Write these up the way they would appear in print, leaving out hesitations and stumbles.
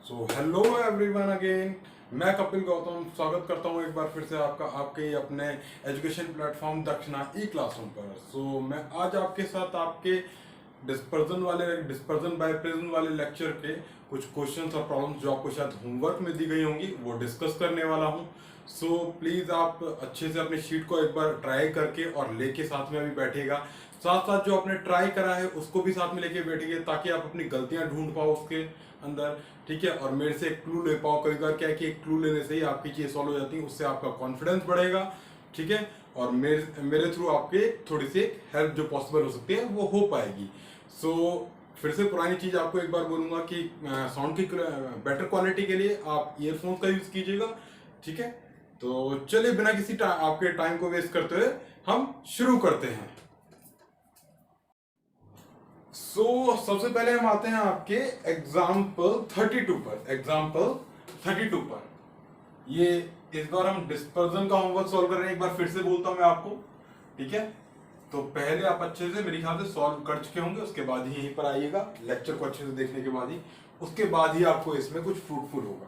So hello everyone again. मैं कपिल गौतम स्वागत करता हूं एक बार फिर से आपका आपके अपने एजुकेशन प्लेटफॉर्म दक्षिणा ई क्लासरूम पर। सो मैं आज आपके साथ आपके डिस्पर्जन बाय प्रिज्म वाले लेक्चर के कुछ क्वेश्चंस और प्रॉब्लम्स जो आपको शायद होमवर्क में दी गई होंगी वो डिस्कस करने वाला हूं। सो प्लीज़ आप अच्छे से अपनी शीट को एक बार ट्राई करके और लेके साथ में अभी बैठिएगा। साथ साथ जो आपने ट्राई करा है उसको भी साथ में लेके बैठिए ताकि आप अपनी गलतियां ढूंढ पाओ उसके अंदर, ठीक है। और मेरे से एक क्लू ले पाओ। कई बार क्या है कि एक क्लू लेने से ही आपकी चीज़ सॉल्व हो जाती है, उससे आपका कॉन्फिडेंस बढ़ेगा, ठीक है। और मेरे थ्रू आपके थोड़ी सी हेल्प जो पॉसिबल हो सकती है वो हो पाएगी। सो फिर से पुरानी चीज़ आपको एक बार बोलूँगा कि साउंड की बेटर क्वालिटी के लिए आप ईयरफोन्स का यूज़ कीजिएगा, ठीक है। तो चलिए बिना किसी आपके टाइम को वेस्ट करते हुए हम शुरू करते हैं। सबसे पहले हम आते हैं आपके एग्जाम्पल 32 पर। ये इस बार हम डिस्पर्जन का होमवर्क सॉल्व कर रहे हैं। एक बार फिर से बोलता हूं मैं आपको, ठीक है। तो पहले आप अच्छे से मेरे ख्याल से सॉल्व कर चुके होंगे, उसके बाद ही यहीं पर आइएगा लेक्चर को अच्छे से देखने के बाद ही, उसके बाद ही आपको इसमें कुछ फ्रूटफुल होगा,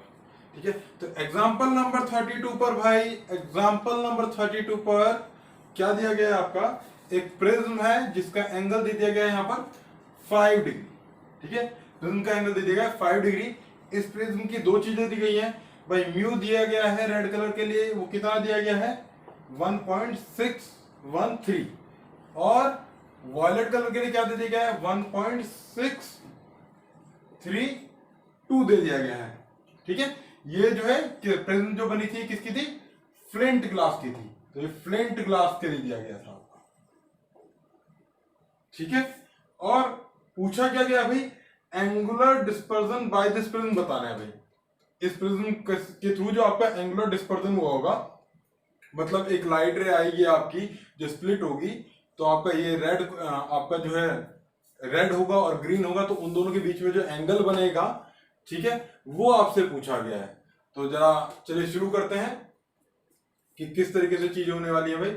ठीक है। तो एग्जाम्पल नंबर 32 पर भाई, एग्जाम्पल नंबर 32 पर क्या दिया गया है आपका, एक प्रिज्म है जिसका एंगल दे दिया गया है यहाँ पर 5 डिग्री, ठीक है। प्रिज्म का एंगल दे दिया गया है 5 डिग्री। इस प्रिज्म की दो चीजें दी गई हैं भाई। म्यू दिया गया है रेड कलर के लिए, वो कितना दिया गया है 1.613, और वॉयलेट कलर के लिए क्या दे दिया गया है 1.632 दे दिया गया है, ठीक है। ये जो है प्रिज्म जो बनी थी किसकी थी, फ्लिंट ग्लास की थी। तो ये फ्लिंट ग्लास के लिए दिया गया था आपका, ठीक है। और पूछा क्या गया भाई, angular dispersion by this prism बताना है भाई। इस प्रिज्म के थ्रू जो आपका एंगुलर डिस्पर्जन हुआ होगा, मतलब एक लाइट रे आएगी आपकी जो स्प्लिट होगी, तो आपका ये रेड आपका जो है रेड होगा और ग्रीन होगा, तो उन दोनों के बीच में जो एंगल बनेगा, ठीक है, वो आपसे पूछा गया है। तो जरा चलिए शुरू करते हैं कि किस तरीके से चीज होने वाली है भाई।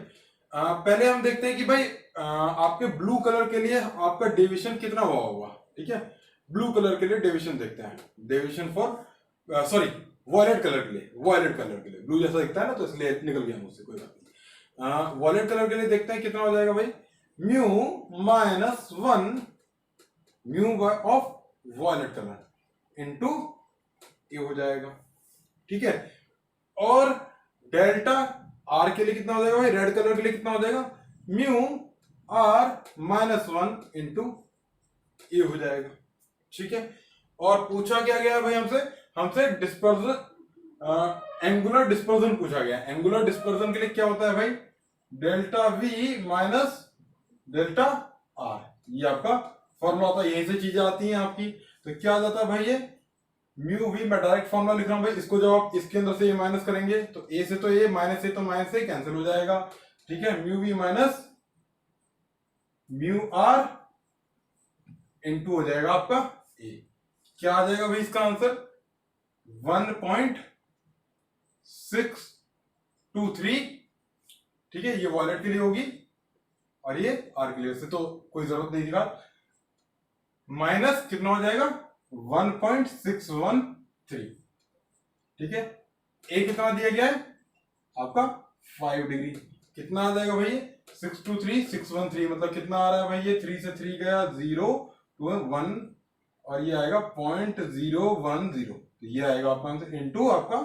पहले हम देखते हैं कि भाई आपके ब्लू कलर के लिए आपका डेविएशन कितना हुआ होगा, ठीक है। ब्लू कलर के लिए डेविएशन देखते हैं, deviation for sorry violet colour के लिए, ब्लू जैसा दिखता है ना, तो इसलिए निकल गया मुझसे, कोई बात नहीं। वॉयलेट कलर के लिए देखते हैं कितना हो जाएगा भाई, mu minus 1 mu of violet colour into ये हो जाएगा, ठीक है। और डेल्टा आर के लिए कितना हो जाएगा भाई, रेड कलर के लिए कितना हो जाएगा, म्यू आर माइनस 1 इंटू ये हो जाएगा, ठीक है। और पूछा क्या गया भाई हमसे डिस्पर्जन, एंगुलर डिस्पर्जन पूछा गया। एंगुलर डिस्पर्जन के लिए क्या होता है भाई, delta we minus delta R, ये आपका फॉर्मूला होता है। यहीं से चीजें आती हैं आपकी। तो क्या आ जाता है भाई, ये म्यू वी, मैं डायरेक्ट फॉर्मूला लिख रहा हूं भाई। इसको जब आप इसके अंदर से ये माइनस करेंगे तो ए से तो ए, माइनस से तो माइनस से कैंसिल हो जाएगा, ठीक है। Mu V minus mu R into हो जाएगा आपका ए। क्या आ जाएगा भाई इसका आंसर 1.623, ठीक है। ये वॉलेट के लिए होगी और ये आर के लिए, से तो कोई जरूरत नहीं दिखा। माइनस कितना हो जाएगा 1.613, ठीक है। ए कितना दिया गया है आपका 5 डिग्री। कितना आ जाएगा भाई 623 613, मतलब कितना आ रहा है भाई, ये 3 से 3 गया 0 2 1 और ये आएगा 0.010, ये आएगा आपका आंसर इंटू आपका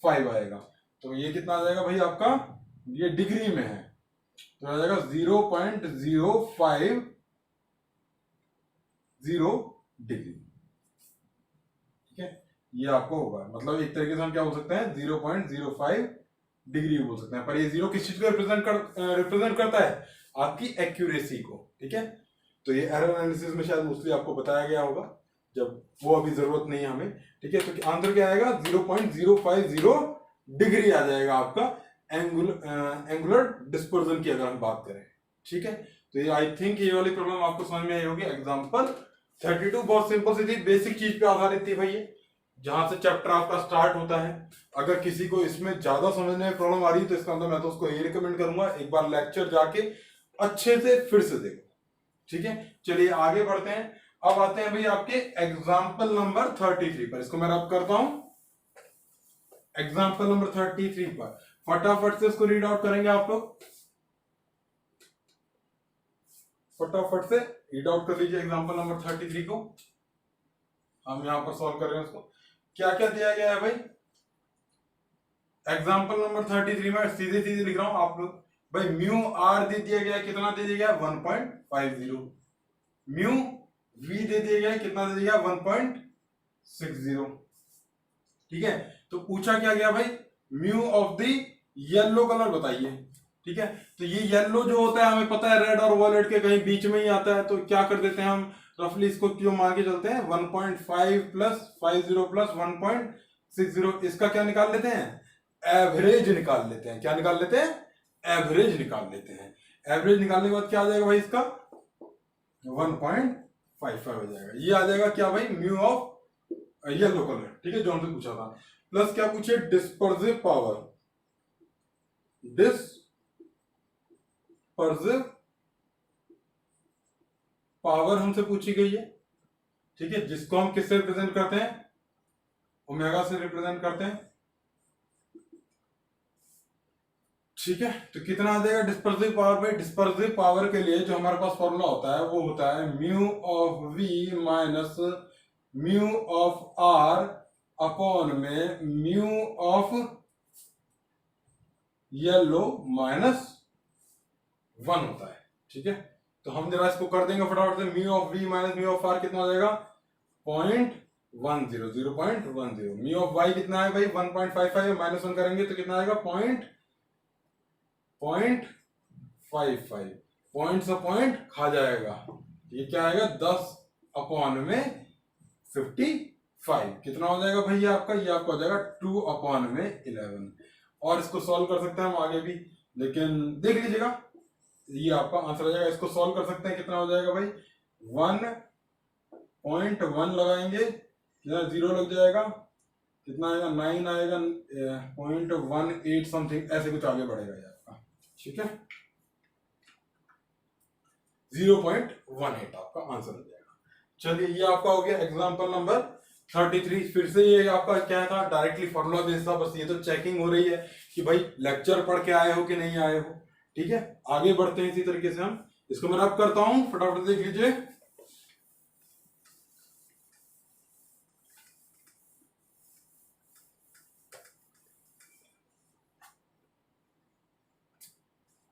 5 आएगा। तो ये कितना आ जाएगा भाई आपका, ये डिग्री में है तो आ जाएगा 0.05 डिग्री, ठीक है। ये आपको होगा, मतलब एक तरीके से हम क्या बोल सकते हैं 0.05 डिग्री बोल सकते हैं। पर ये जीरो किस चीज को रिप्रेजेंट करता है, आपकी एक्यूरेसी को, ठीक है। तो ये एरर एनालिसिस में शायद मोस्टली आपको बताया गया होगा, जब वो अभी जरूरत नहीं है हमें, ठीक है। तो आंसर क्या आएगा 0.050 डिग्री आ जाएगा आपका एंगुलर डिस्पर्जन की अगर हम बात करें, ठीक है। तो ये आई थिंक ये वाली प्रॉब्लम आपको समझ में आई होगी। एग्जांपल 32 बहुत सिंपल सी थी, बेसिक चीज पे आधारित थी भाई, ये जहां से चैप्टर आपका स्टार्ट होता है। अगर किसी को इसमें ज्यादा समझने में प्रॉब्लम आ रही है तो इसका मतलब मैं तो उसको ये रिकमेंड करूंगा एक बार लेक्चर जाके अच्छे से फिर से देखो, ठीक है। चलिए आगे बढ़ते हैं। अब आते हैं भाई आपके एग्जाम्पल नंबर 33 पर। इसको मैं रब करता हूं एग्जाम्पल नंबर 33 पर। फटाफट से इसको रीड आउट करेंगे आप लोग, फटाफट से रीड आउट कर लीजिए एग्जाम्पल नंबर 33 को। हम यहां पर सॉल्व कर रहे हैं उसको। क्या क्या दिया गया है भाई एग्जाम्पल नंबर 33 में? सीधे सीधे लिख रहा हूं आप लोग भाई। म्यू आर दे दिया गया, कितना दे दिया गया? 1.50। म्यू वी दे दिया गया, कितना दे दिया? 1.60। ठीक है, तो पूछा क्या गया भाई? Mu of the yellow colour बताइए। ठीक है, तो ये येलो जो होता है हमें पता है रेड और वॉयलेट के कहीं बीच में ही आता है, तो क्या कर देते हैं हम रफली इसको क्यों मान के चलते हैं 1.5 प्लस 50 प्लस 1.60, इसका क्या निकाल लेते हैं? एवरेज निकाल लेते हैं। क्या निकाल लेते हैं? एवरेज निकाल लेते हैं। एवरेज निकालने के बाद क्या आ जाएगा भाई? इसका 1.55 हो जाएगा। ये आ जाएगा क्या भाई? Mu of yellow colour. ठीक है, जो हमसे पूछा था। प्लस क्या पूछे? Dispersive power. डिस्पर्सिव पावर हमसे पूछी गई है। ठीक है, जिसको हम किससे रिप्रेजेंट करते हैं? ओमेगा से रिप्रेजेंट करते हैं। ठीक है, तो कितना आ जाएगा डिस्पर्सिव पावर पे? डिस्पर्सिव पावर के लिए जो हमारे पास फॉर्मूला होता है वो होता है mu of V minus mu of R upon में म्यू ऑफ येलो माइनस 1 होता है। ठीक है, तो हम जरा इसको कर देंगे फटाफट से। Mu of V minus mu of R कितना हो जाएगा? 0.10, 0.10। म्यू ऑफ वाई कितना है भाई? 1.55, माइनस 1 करेंगे तो कितना आएगा? 0.55। पॉइंट से पॉइंट खा जाएगा। ये क्या आएगा? 10 अपॉन में 55। कितना हो जाएगा भाई आपका? ये आपका हो जाएगा 2 अपॉन में 11। और इसको सॉल्व कर सकते हैं हम आगे भी, लेकिन देख लीजिएगा ये आपका आंसर आ जाएगा। इसको सॉल्व कर सकते हैं। कितना हो जाएगा भाई? 1.1 लगाएंगे, कितना 0 लग जाएगा, कितना आएगा? 9 आएगा, 0.18 समथिंग ऐसे कुछ आगे बढ़ेगा ये आपका। ठीक है, 0.18 आपका आंसर हो जाएगा। चलिए, ये आपका हो गया एग्जाम्पल नंबर 33। फिर से ये आपका क्या था? डायरेक्टली फॉर्मूला बेस्ड था। बस ये तो चेकिंग हो रही है कि भाई लेक्चर पढ़ के आए हो कि नहीं आए हो। ठीक है, आगे बढ़ते हैं इसी तरीके से हम। इसको मैं रब करता हूं, फटाफट देख लीजिए।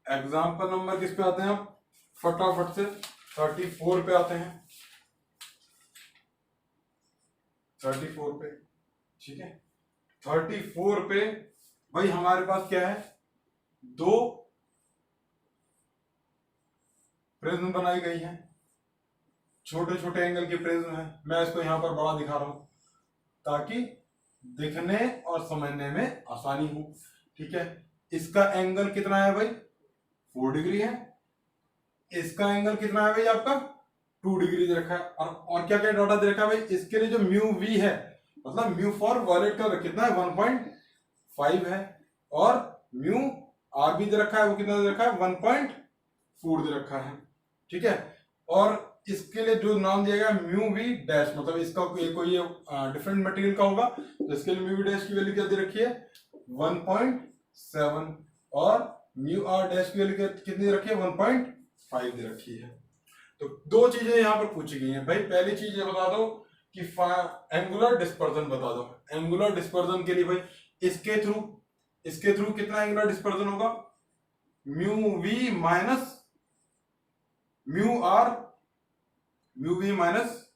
एग्जाम्पल नंबर किस पे आते हैं आप? फटाफट से 34 पे आते हैं। 34 पे। ठीक है, 34 पे भाई हमारे पास क्या है? 2 प्रिज्म बनाई गई हैं, छोटे छोटे एंगल की प्रिज्म है। मैं इसको यहां पर बड़ा दिखा रहा हूं ताकि दिखने और समझने में आसानी हो। ठीक है, इसका एंगल कितना है भाई? 4 डिग्री है। इसका एंगल कितना है भाई आपका? 2 डिग्री दे रखा है। और क्या क्या डाटा दे रखा है भाई? इसके लिए जो म्यू वी है, मतलब म्यू फॉर वॉयलेट कलर कितना है? 1.5 है। और म्यू आर भी दे रखा है, वो कितना दे रखा है? 1.4 दे रखा है। ठीक है, और इसके लिए जो नाम दिया गया म्यू वी डैश, मतलब इसका कोई डिफरेंट मटेरियल का होगा, तो इसके लिए म्यू वी डैश की वैल्यू क्या दे रखी है? 1.7। और म्यू आर डैश की वैल्यू कितनी दे रखी है? 1.5 दे रखी है। तो 2 चीजें यहां पर पूछी गई हैं भाई। पहली चीज ये बता दो कि एंगुलर डिस्पर्जन बता दो। एंगुलर डिस्पर्जन के लिए भाई इसके थ्रू कितना एंगुलर डिस्पर्जन होगा? Mu V minus mu R, mu V minus,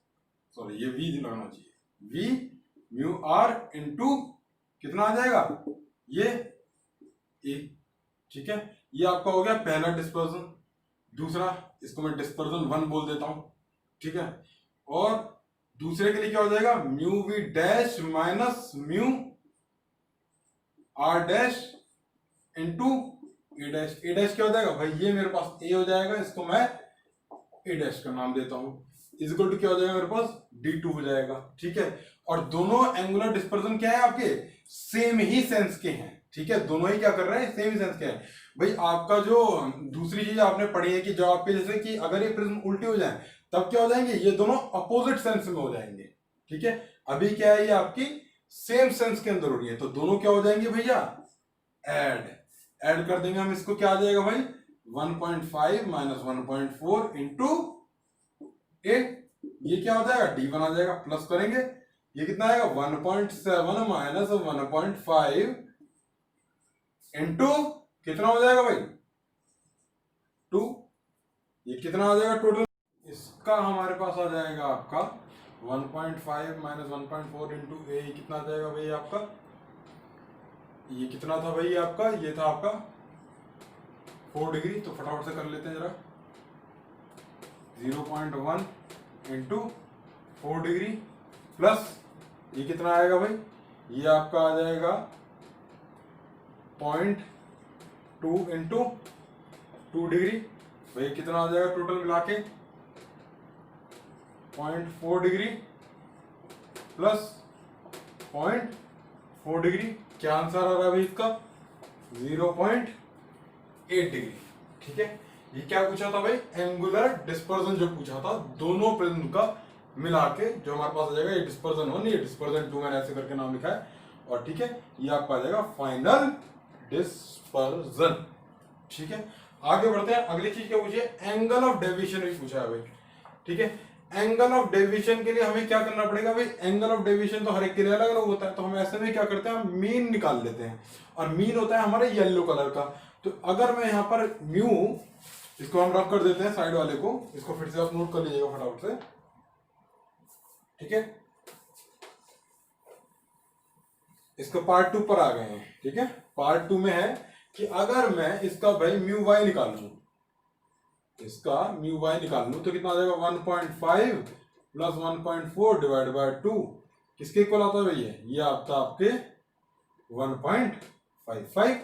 sorry ये वी लगाना चाहिए, वी म्यू आर इंटू कितना आ जाएगा? ये ए। ठीक है, ये आपका हो गया पहला डिस्पर्जन। दूसरा, इसको मैं डिस्पर्जन 1 बोल देता हूं। ठीक है, और दूसरे के लिए क्या हो जाएगा? Mu V dash minus mu R dash into A dash. A dash क्या हो जाएगा भाई? ये मेरे पास ए हो जाएगा, इसको मैं ए डैश का नाम देता हूं। इक्वल टू क्या हो जाएगा मेरे पास? D2 हो जाएगा। ठीक है, और दोनों एंगुलर डिस्पर्जन क्या है आपके? सेम ही सेंस के हैं। ठीक है, दोनों ही क्या कर रहे हैं? सेम ही सेंस के हैं। भाई आपका जो दूसरी चीज आपने पढ़ी है कि जब आपके जैसे कि अगर ये प्रिज्म उल्टी हो जाए तब क्या हो जाएंगे, ये दोनों अपोजिट सेंस में हो जाएंगे। ठीक है, अभी क्या है, ये आपकी सेम सेंस के अंदर हो रही है, तो दोनों क्या हो जाएंगे भैया, ऐड कर देंगे हम इसको, क्या आ जाएगा भाई 1.5 माइनस 1.4 इंटू ए, ये क्या हो जाएगा D1 आ जाएगा, प्लस करेंगे, ये कितना आएगा 1.7 माइनस 1.5 इंटू कितना हो जाएगा भाई 2, ये कितना आ जाएगा टोटल, इसका हमारे पास आ जाएगा आपका 1.5 माइनस 1.4 इंटू ए, कितना आ जाएगा भाई आपका, ये कितना था भाई आपका, ये था आपका 4 डिग्री, तो फटाफट से कर लेते हैं जरा, 0.1 इंटू 4 डिग्री प्लस ये कितना आएगा भाई, ये आपका आ जाएगा 0.2 इंटू 2 डिग्री, भाई कितना आ जाएगा टोटल मिला के 0.4 डिग्री प्लस 0.4 डिग्री, क्या आंसर आ रहा है भाई इसका 0.8 डिग्री। ठीक है, ये क्या पूछा था भाई, एंगुलर डिस्पर्जन जो पूछा था, दोनों प्रिज्म का मिला के जो हमारे पास आ जाएगा, ये डिस्पर्जन 1, ये डिस्पर्जन 2, मैंने ऐसे करके नाम लिखा है, और ठीक है ये आपका आ जाएगा फाइनल डिस्पर्जन। ठीक है, आगे बढ़ते हैं, अगली चीज क्या पूछे, एंगल ऑफ डेविएशन भी पूछा है भाई। ठीक है, एंगल ऑफ डेविएशन के लिए हमें क्या करना पड़ेगा भाई, एंगल ऑफ डेविएशन तो हर एक के लिए अलग अलग होता है, तो हम ऐसे में क्या करते हैं, हम मीन निकाल लेते हैं, और मीन होता है हमारे येलो कलर का। तो अगर मैं यहाँ पर म्यू, इसको हम रफ कर देते हैं साइड वाले को, इसको फिर से आप नोट कर लीजिएगा फटाफट से। ठीक है, इसको पार्ट 2 पर आ गए हैं। ठीक है, पार्ट 2 में है कि अगर मैं इसका भाई म्यू वाई निकाल लूं, इसका म्यू वाई निकाल लूं, तो कितना आ जाएगा 1.5 प्लस 1.4 डिवाइड बाय 2, किसके इक्वल आता है भैया, ये आपका आपके 1.55।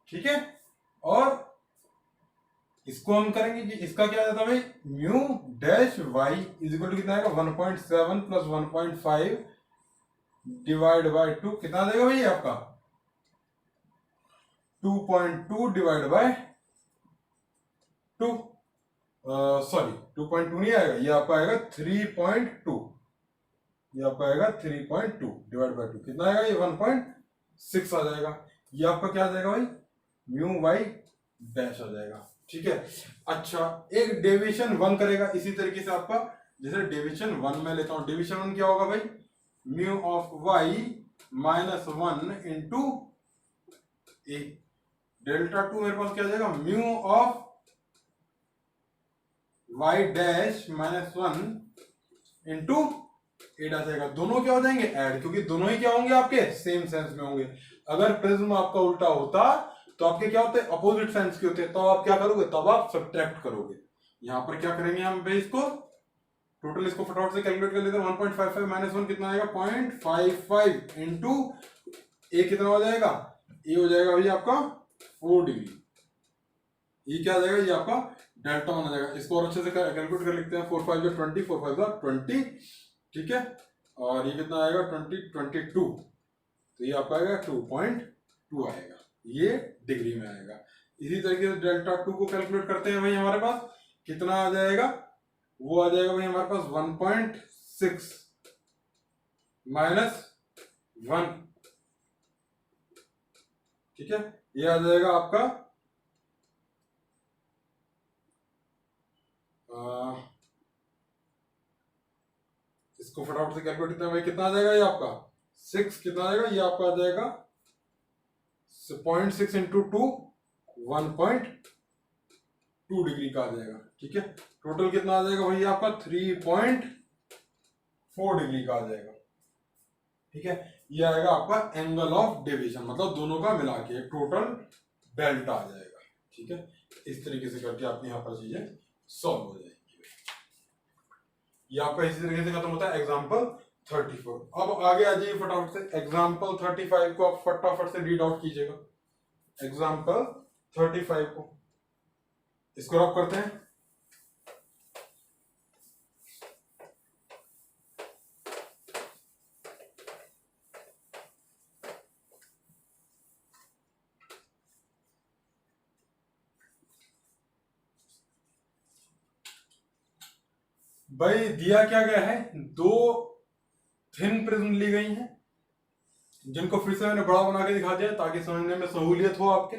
ठीक है, और इसको हम करेंगे कि इसका क्या आता है भाई, mu dash Y is equal to कितना आएगा 1.7 प्लस 1.5 डिवाइड बाय 2, कितना देगा भाई आपका 2.2 डिवाइड बाय 2, सॉरी 2.2 नहीं आएगा, ये आपका आएगा 3.2, ये आपका आएगा 3.2 डिवाइड बाय 2, कितना आएगा ये 1.6 आ जाएगा, ये आपका क्या आ जाएगा भाई म्यू वाई डैश आ जाएगा। ठीक है, अच्छा एक डेविएशन 1 करेगा इसी तरीके से आपका, जैसे डेविएशन 1 में लेता हूं, डेविएशन 1 क्या होगा भाई, mu of Y minus 1 into A, delta 2 मेरे पास क्या आ जाएगा, mu of Y dash minus 1 into eight आ जाएगा, दोनों क्या हो जाएंगे ऐड, क्योंकि दोनों ही क्या होंगे आपके सेम सेंस में होंगे। अगर प्रिज्म आपका उल्टा होता तो आपके क्या होते, अपोजिट सेंस के होते, तो आप क्या करोगे, तब आप सब्ट्रैक्ट करोगे। यहां पर क्या करेंगे हम भाई, इसको टोटल इसको फटाफट से कैलकुलेट कर लेते हैं, 1.55 माइनस 1 कितना आएगा 0.55 इंटू ए कितना हो जाएगा, ए हो जाएगा भाई आपका 4 डिग्री, ये क्या आ जाएगा, ये आपका डेल्टा 1 आ जाएगा। इसको और अच्छे से कैलकुलेट कर लिखते हैं, 4 5 जा 20, 4 5 जा 20, ठीक है, और ये कितना आएगा 22, तो ये आपका आएगा 2.2 आएगा, ये डिग्री में आएगा। इसी तरीके से डेल्टा 2 को कैलकुलेट करते हैं भाई, हमारे पास कितना आ जाएगा, वो आ जाएगा भाई हमारे पास 1.6 माइनस 1, ठीक है, ये आ जाएगा आपका इसको फटाफट से कैलकुलेट करते हैं भाई, कितना आ जाएगा ये आपका 6, कितना आ जाएगा, ये आपका आ जाएगा 0.6 इंटू 2 1.2 डिग्री का आ जाएगा। ठीक है, टोटल कितना आ जाएगा भाई आपका 3.4 डिग्री का आ जाएगा। ठीक है, ये आएगा आपका एंगल ऑफ डेविएशन, मतलब दोनों का मिला के टोटल डेल्टा आ जाएगा। ठीक है, इस तरीके से करके आपके यहाँ पर चीजें सॉल्व हो जाएगी। ये आपका इसी तरीके से खत्म होता है एग्जाम्पल 34। अब आगे आ जाइए फटाफट से, एग्जाम्पल 35 को आप फटाफट से रीड आउट कीजिएगा। एग्जाम्पल 35 को इसको रब करते हैं। भाई दिया क्या गया है, दो थिन प्रिज्म ली गई हैं, जिनको फिर से मैंने बड़ा बना के दिखा दिया ताकि समझने में सहूलियत हो आपके,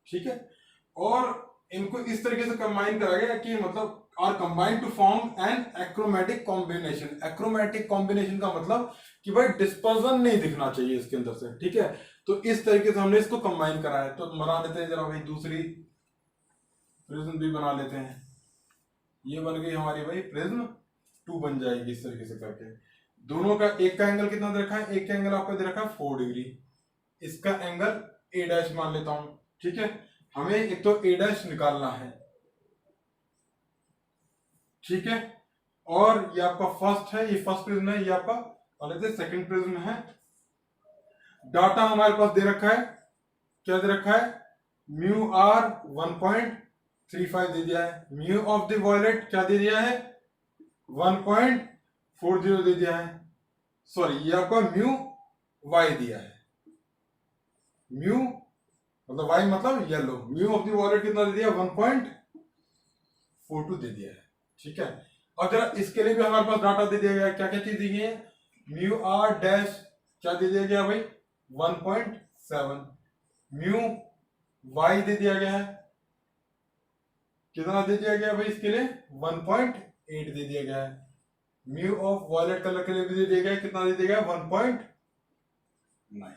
ठीक है। और इनको इस तरीके से कंबाइन करा गया कि मतलब are combine to form an achromatic combination. Achromatic combination का मतलब कि भाई डिस्पर्जन नहीं दिखना चाहिए इसके अंदर से, ठीक है। तो इस तरीके से हमने इसको कंबाइन करा है। तो बना लेते हैं जरा भाई, दूसरी प्रिज्म भी बना लेते हैं। ये बन गई हमारी भाई प्रिज्म 2 बन जाएगी इस तरीके से करके। दोनों का एक का एंगल कितना दे रखा है, एक का एंगल आपका दे रखा है 4 डिग्री, इसका एंगल ए डैश मान लेता हूं, ठीक है। हमें एक तो ए डैश निकालना है, ठीक है। और ये आपका फर्स्ट है, ये फर्स्ट प्रिज्म है, ये आपका मान लेते सेकंड प्रिज्म है। डाटा हमारे पास दे रखा है, क्या दे रखा है, म्यू आर 1.35 दे दिया है, म्यू ऑफ द वॉयलेट क्या दे दिया है, 1.40 दे दिया है, सॉरी ये आपका म्यू वाई दिया है, म्यू मतलब वाई मतलब yellow, mu of the violet कितना दे दिया, 1.42 दे दिया है, ठीक है। अगर इसके लिए भी हमारे पास डाटा दे दिया गया, क्या क्या चीज दी गई है, म्यू आर डैश क्या दे दिया गया भाई 1.7, म्यू वाई दे दिया गया है, कितना दे दिया गया भाई इसके लिए 1.8 दे दिया गया है, म्यू ऑफ वॉयलेट कलर के लिए भी दे दिया गया है, कितना दे दिया गया 1.9।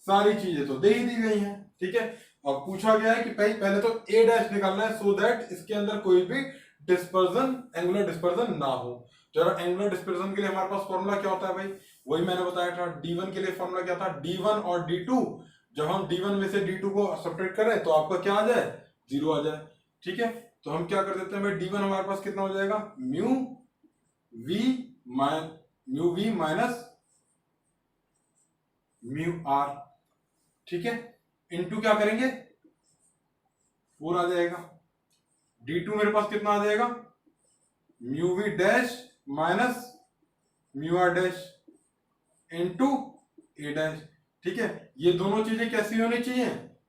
सारी चीजें तो दे ही दी गई हैं, ठीक है। अब पूछा गया है कि भाई पहले तो ए डैश निकालना है सो दैट इसके अंदर कोई भी डिस्पर्जन, एंगुलर डिस्पर्जन ना हो। तो एंगुलर डिस्पर्जन के लिए हमारे पास फॉर्मूला क्या होता है भाई, वही मैंने बताया था। D1 के लिए फॉर्मूला क्या था, D1 और D2, जब हम D1 में से D2 को सब्ट्रैक्ट करें तो आपका क्या आ जाए, 0 आ जाए, ठीक है। तो हम क्या कर देते हैं भाई, D1 हमारे पास कितना हो जाएगा, mu V minus mu R, ठीक है। इनटू क्या करेंगे 4 आ जाएगा, D2 मेरे पास कितना आ जाएगा, mu V dash minus mu R dash into A dash, ठीक है। ये दोनों चीजें कैसी होनी चाहिए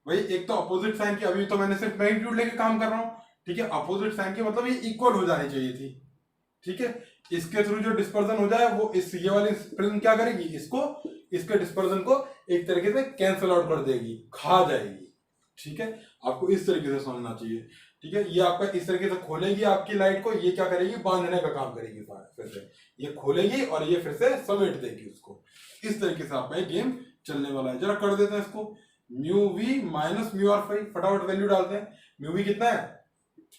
भाई, एक तो अपोजिट साइन की, अभी तो मैंने सिर्फ मैग्नीट्यूड लेके काम कर रहा हूं, ठीक है। अपोजिट साइन की मतलब ये इक्वल हो जानी चाहिए थी, ठीक है। इसके थ्रू जो डिस्पर्जन हो जाए वो इस ये वाली प्रिज्म क्या करेगी, इसको इसके डिस्पर्जन को एक तरीके से कैंसिल आउट कर देगी, खा जाएगी, ठीक है। आपको इस तरीके से समझना चाहिए, ठीक है। ये आपका इस तरीके से खोलेगी आपकी लाइट को, ये क्या करेगी, बांधने का काम करेगी, फिर से ये खोलेगी और ये फिर से समेट देगी उसको। इस तरीके से आपका ये गेम चलने वाला है। जरा कर देते हैं इसको, mu V minus mu R phi, फटाफट वैल्यू डालते हैं। म्यू वी कितना है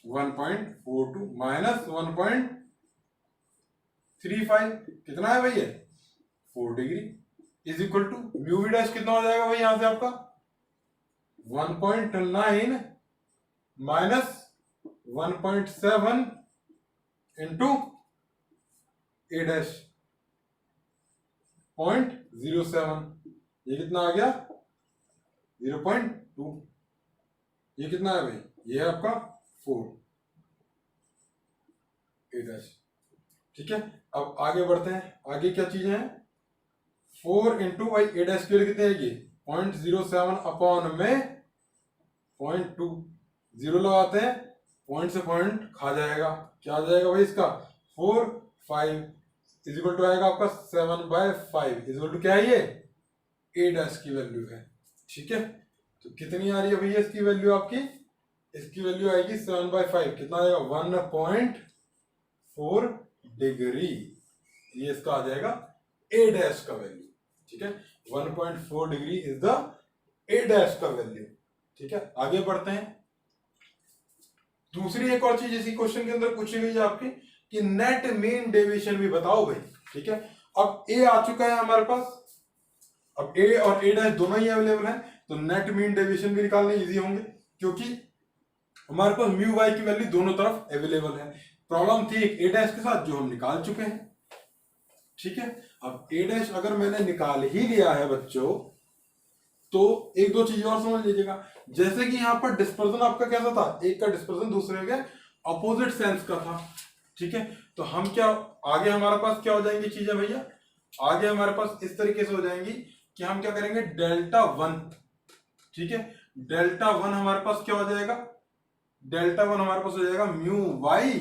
1.42 माइनस 1.35 कितना है भैया 4 degree, is equal to mu V dash कितना हो जाएगा भाई यहां से आपका 1.9 माइनस 1.7 इंटू ए डैश 0.07, ये कितना आ गया 0.2, ये कितना है भाई, ये है आपका 4 ए डैश, ठीक है। अब आगे बढ़ते हैं, आगे क्या चीजें हैं, 4 इंटू भाई ए डैश के लिए कितने आएगी 0.07 अपॉन में 0.2, 0 लगाते हैं, पॉइंट से पॉइंट खा जाएगा, क्या आ जाएगा भाई इसका 4 5 इज इक्वल टू आएगा आपका 7/5 इज इक्वल टू क्या है, ये ए डैश की वैल्यू है, ठीक है। तो कितनी आ रही है भैया इसकी वैल्यू आपकी, इसकी वैल्यू आएगी 7/5, कितना आएगा 1.4 डिग्री, ये इसका आ जाएगा ए डैश का वैल्यू, ठीक है। 1.4 degree is the A dash का वैल्यू, ठीक है। आगे बढ़ते हैं, दूसरी एक और चीज इसी क्वेश्चन के अंदर पूछी गई है आपकी कि नेट मीन डेविएशन भी बताओ भाई, ठीक है। अब ए आ चुका है हमारे पास, अब ए और ए डैश दोनों ही अवेलेबल है, तो नेट मीन डेविएशन भी निकालने इजी होंगे क्योंकि हमारे पास म्यू वाई की वैल्यू दोनों तरफ अवेलेबल है। प्रॉब्लम थी एक ए डैश के साथ जो हम निकाल चुके हैं, ठीक है। अब ए डैश अगर मैंने निकाल ही लिया है बच्चों, तो एक दो चीजें और समझ लीजिएगा, जैसे कि यहां पर डिस्पर्जन आपका कैसा था, एक का डिस्पर्जन दूसरे के अपोजिट सेंस का था, ठीक है। तो हम क्या आगे हमारे पास क्या हो जाएंगी चीजें भैया, आगे हमारे पास इस तरीके से हो जाएंगी कि हम क्या करेंगे डेल्टा 1, ठीक है। डेल्टा 1 हमारे पास क्या हो जाएगा, डेल्टा 1 हमारे पास हो जाएगा mu Y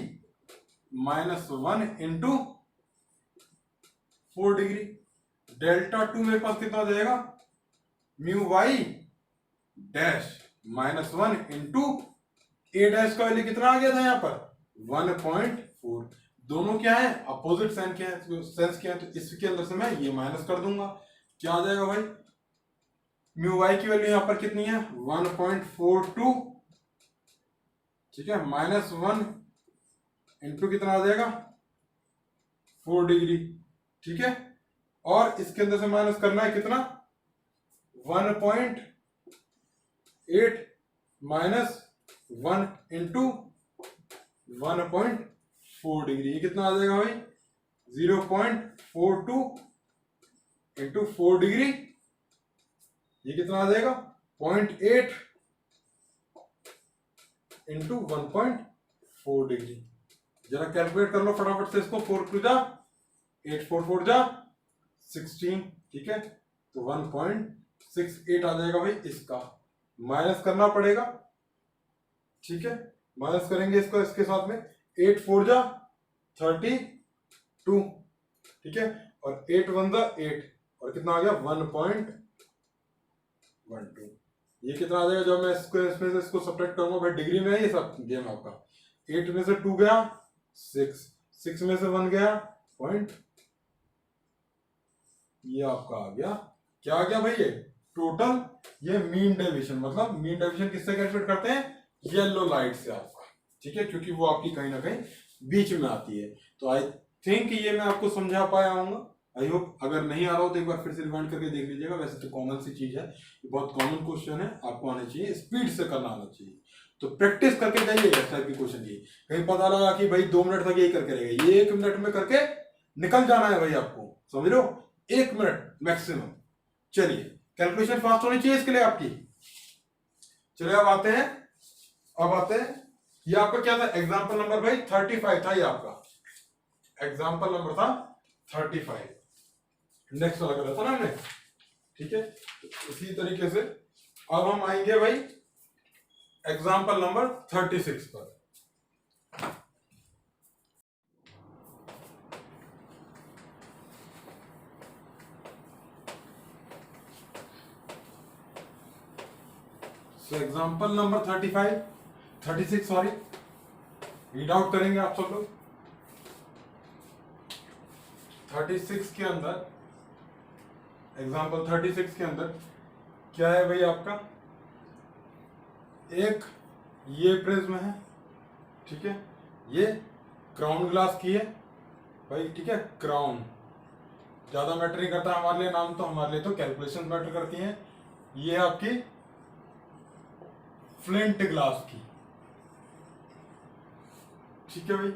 -1 into 4 degree. Delta two मेरे पास कितना जाएगा, mu Y dash -1 into A dash का वैल्यू कितना आ गया था यहाँ पर 1.4। दोनों क्या है, अपोजिट साइन क्या है, सेंस क्या है, तो इसके अंदर से मैं ये माइनस कर दूंगा। क्या आ जाएगा भाई, म्यू वाई की वैल्यू यहाँ पर कितनी है 1.42, ठीक है, -1 इंटू कितना आ जाएगा 4 डिग्री, ठीक है। और इसके अंदर से माइनस करना है कितना 1.8 -1 इंटू 1.4 डिग्री, ये कितना आ जाएगा भाई 0.42 इंटू 4 डिग्री, ये कितना आ जाएगा 0.8 इंटू 1.4 डिग्री। जरा कैलकुलेट कर लो फटाफट से इसको, 4 टू जा 8, 4 4 जा 16, ठीक है, तो 1.68 आ जाएगा भाई। इसका माइनस करना पड़ेगा, ठीक है, माइनस करेंगे इसको इसके साथ में, 8 4 जा 32, ठीक है, और 8 1 जा 8, और कितना आ गया 1.12। ये कितना आ जाएगा जब मैं इसमें से इसको सब्ट्रैक्ट करूंगा, भाई डिग्री में है ये सब गेम आपका। 8 में से 2 गया 6, 6 में से 1 गया पॉइंट, ये आपका आ गया, क्या आ गया भाई ये टोटल, ये मीन डेविएशन। मतलब मीन डेविएशन किससे कैलकुलेट करते हैं, येलो लाइट से आपका, ठीक है, क्योंकि वो आपकी कहीं ना कहीं बीच में आती है। तो आई थिंक ये मैं आपको समझा पाया हूँ, आई होप। अगर नहीं आ रहा हो तो एक बार फिर से रिवाइंड करके देख लीजिएगा। वैसे तो कॉमन सी चीज है, बहुत कॉमन क्वेश्चन है, आपको आना चाहिए, स्पीड से करना आना चाहिए। तो प्रैक्टिस करके जाइए इस टाइप की क्वेश्चन की। कहीं पता लगा कि भाई 2 मिनट तक यही करके रहेगा, ये 1 मिनट में करके निकल जाना है भाई आपको, समझ लो, 1 मिनट मैक्सिमम। चलिए, कैलकुलेशन फास्ट होनी चाहिए इसके लिए आपकी। चलिए अब आते हैं, ये आपका क्या था, एग्जाम्पल नंबर भाई 35 था, ये आपका एग्जाम्पल नंबर था 35, नेक्स्ट वाला करा था ना हमने, ठीक है। इसी तरीके से अब हम आएंगे भाई एग्जाम्पल नंबर 36 पर। So example number 36 sorry, read out करेंगे आप सब लोग। 36 के अंदर, एग्जाम्पल 36 के अंदर क्या है भाई आपका, एक ये प्रिज्म है, ठीक है, ये क्राउन ग्लास की है भाई, ठीक है, क्राउन ज्यादा मैटर नहीं करता हमारे लिए नाम, तो हमारे लिए तो कैलकुलेशन मैटर करती हैं। ये है आपकी फ्लिंट ग्लास की, ठीक है भाई।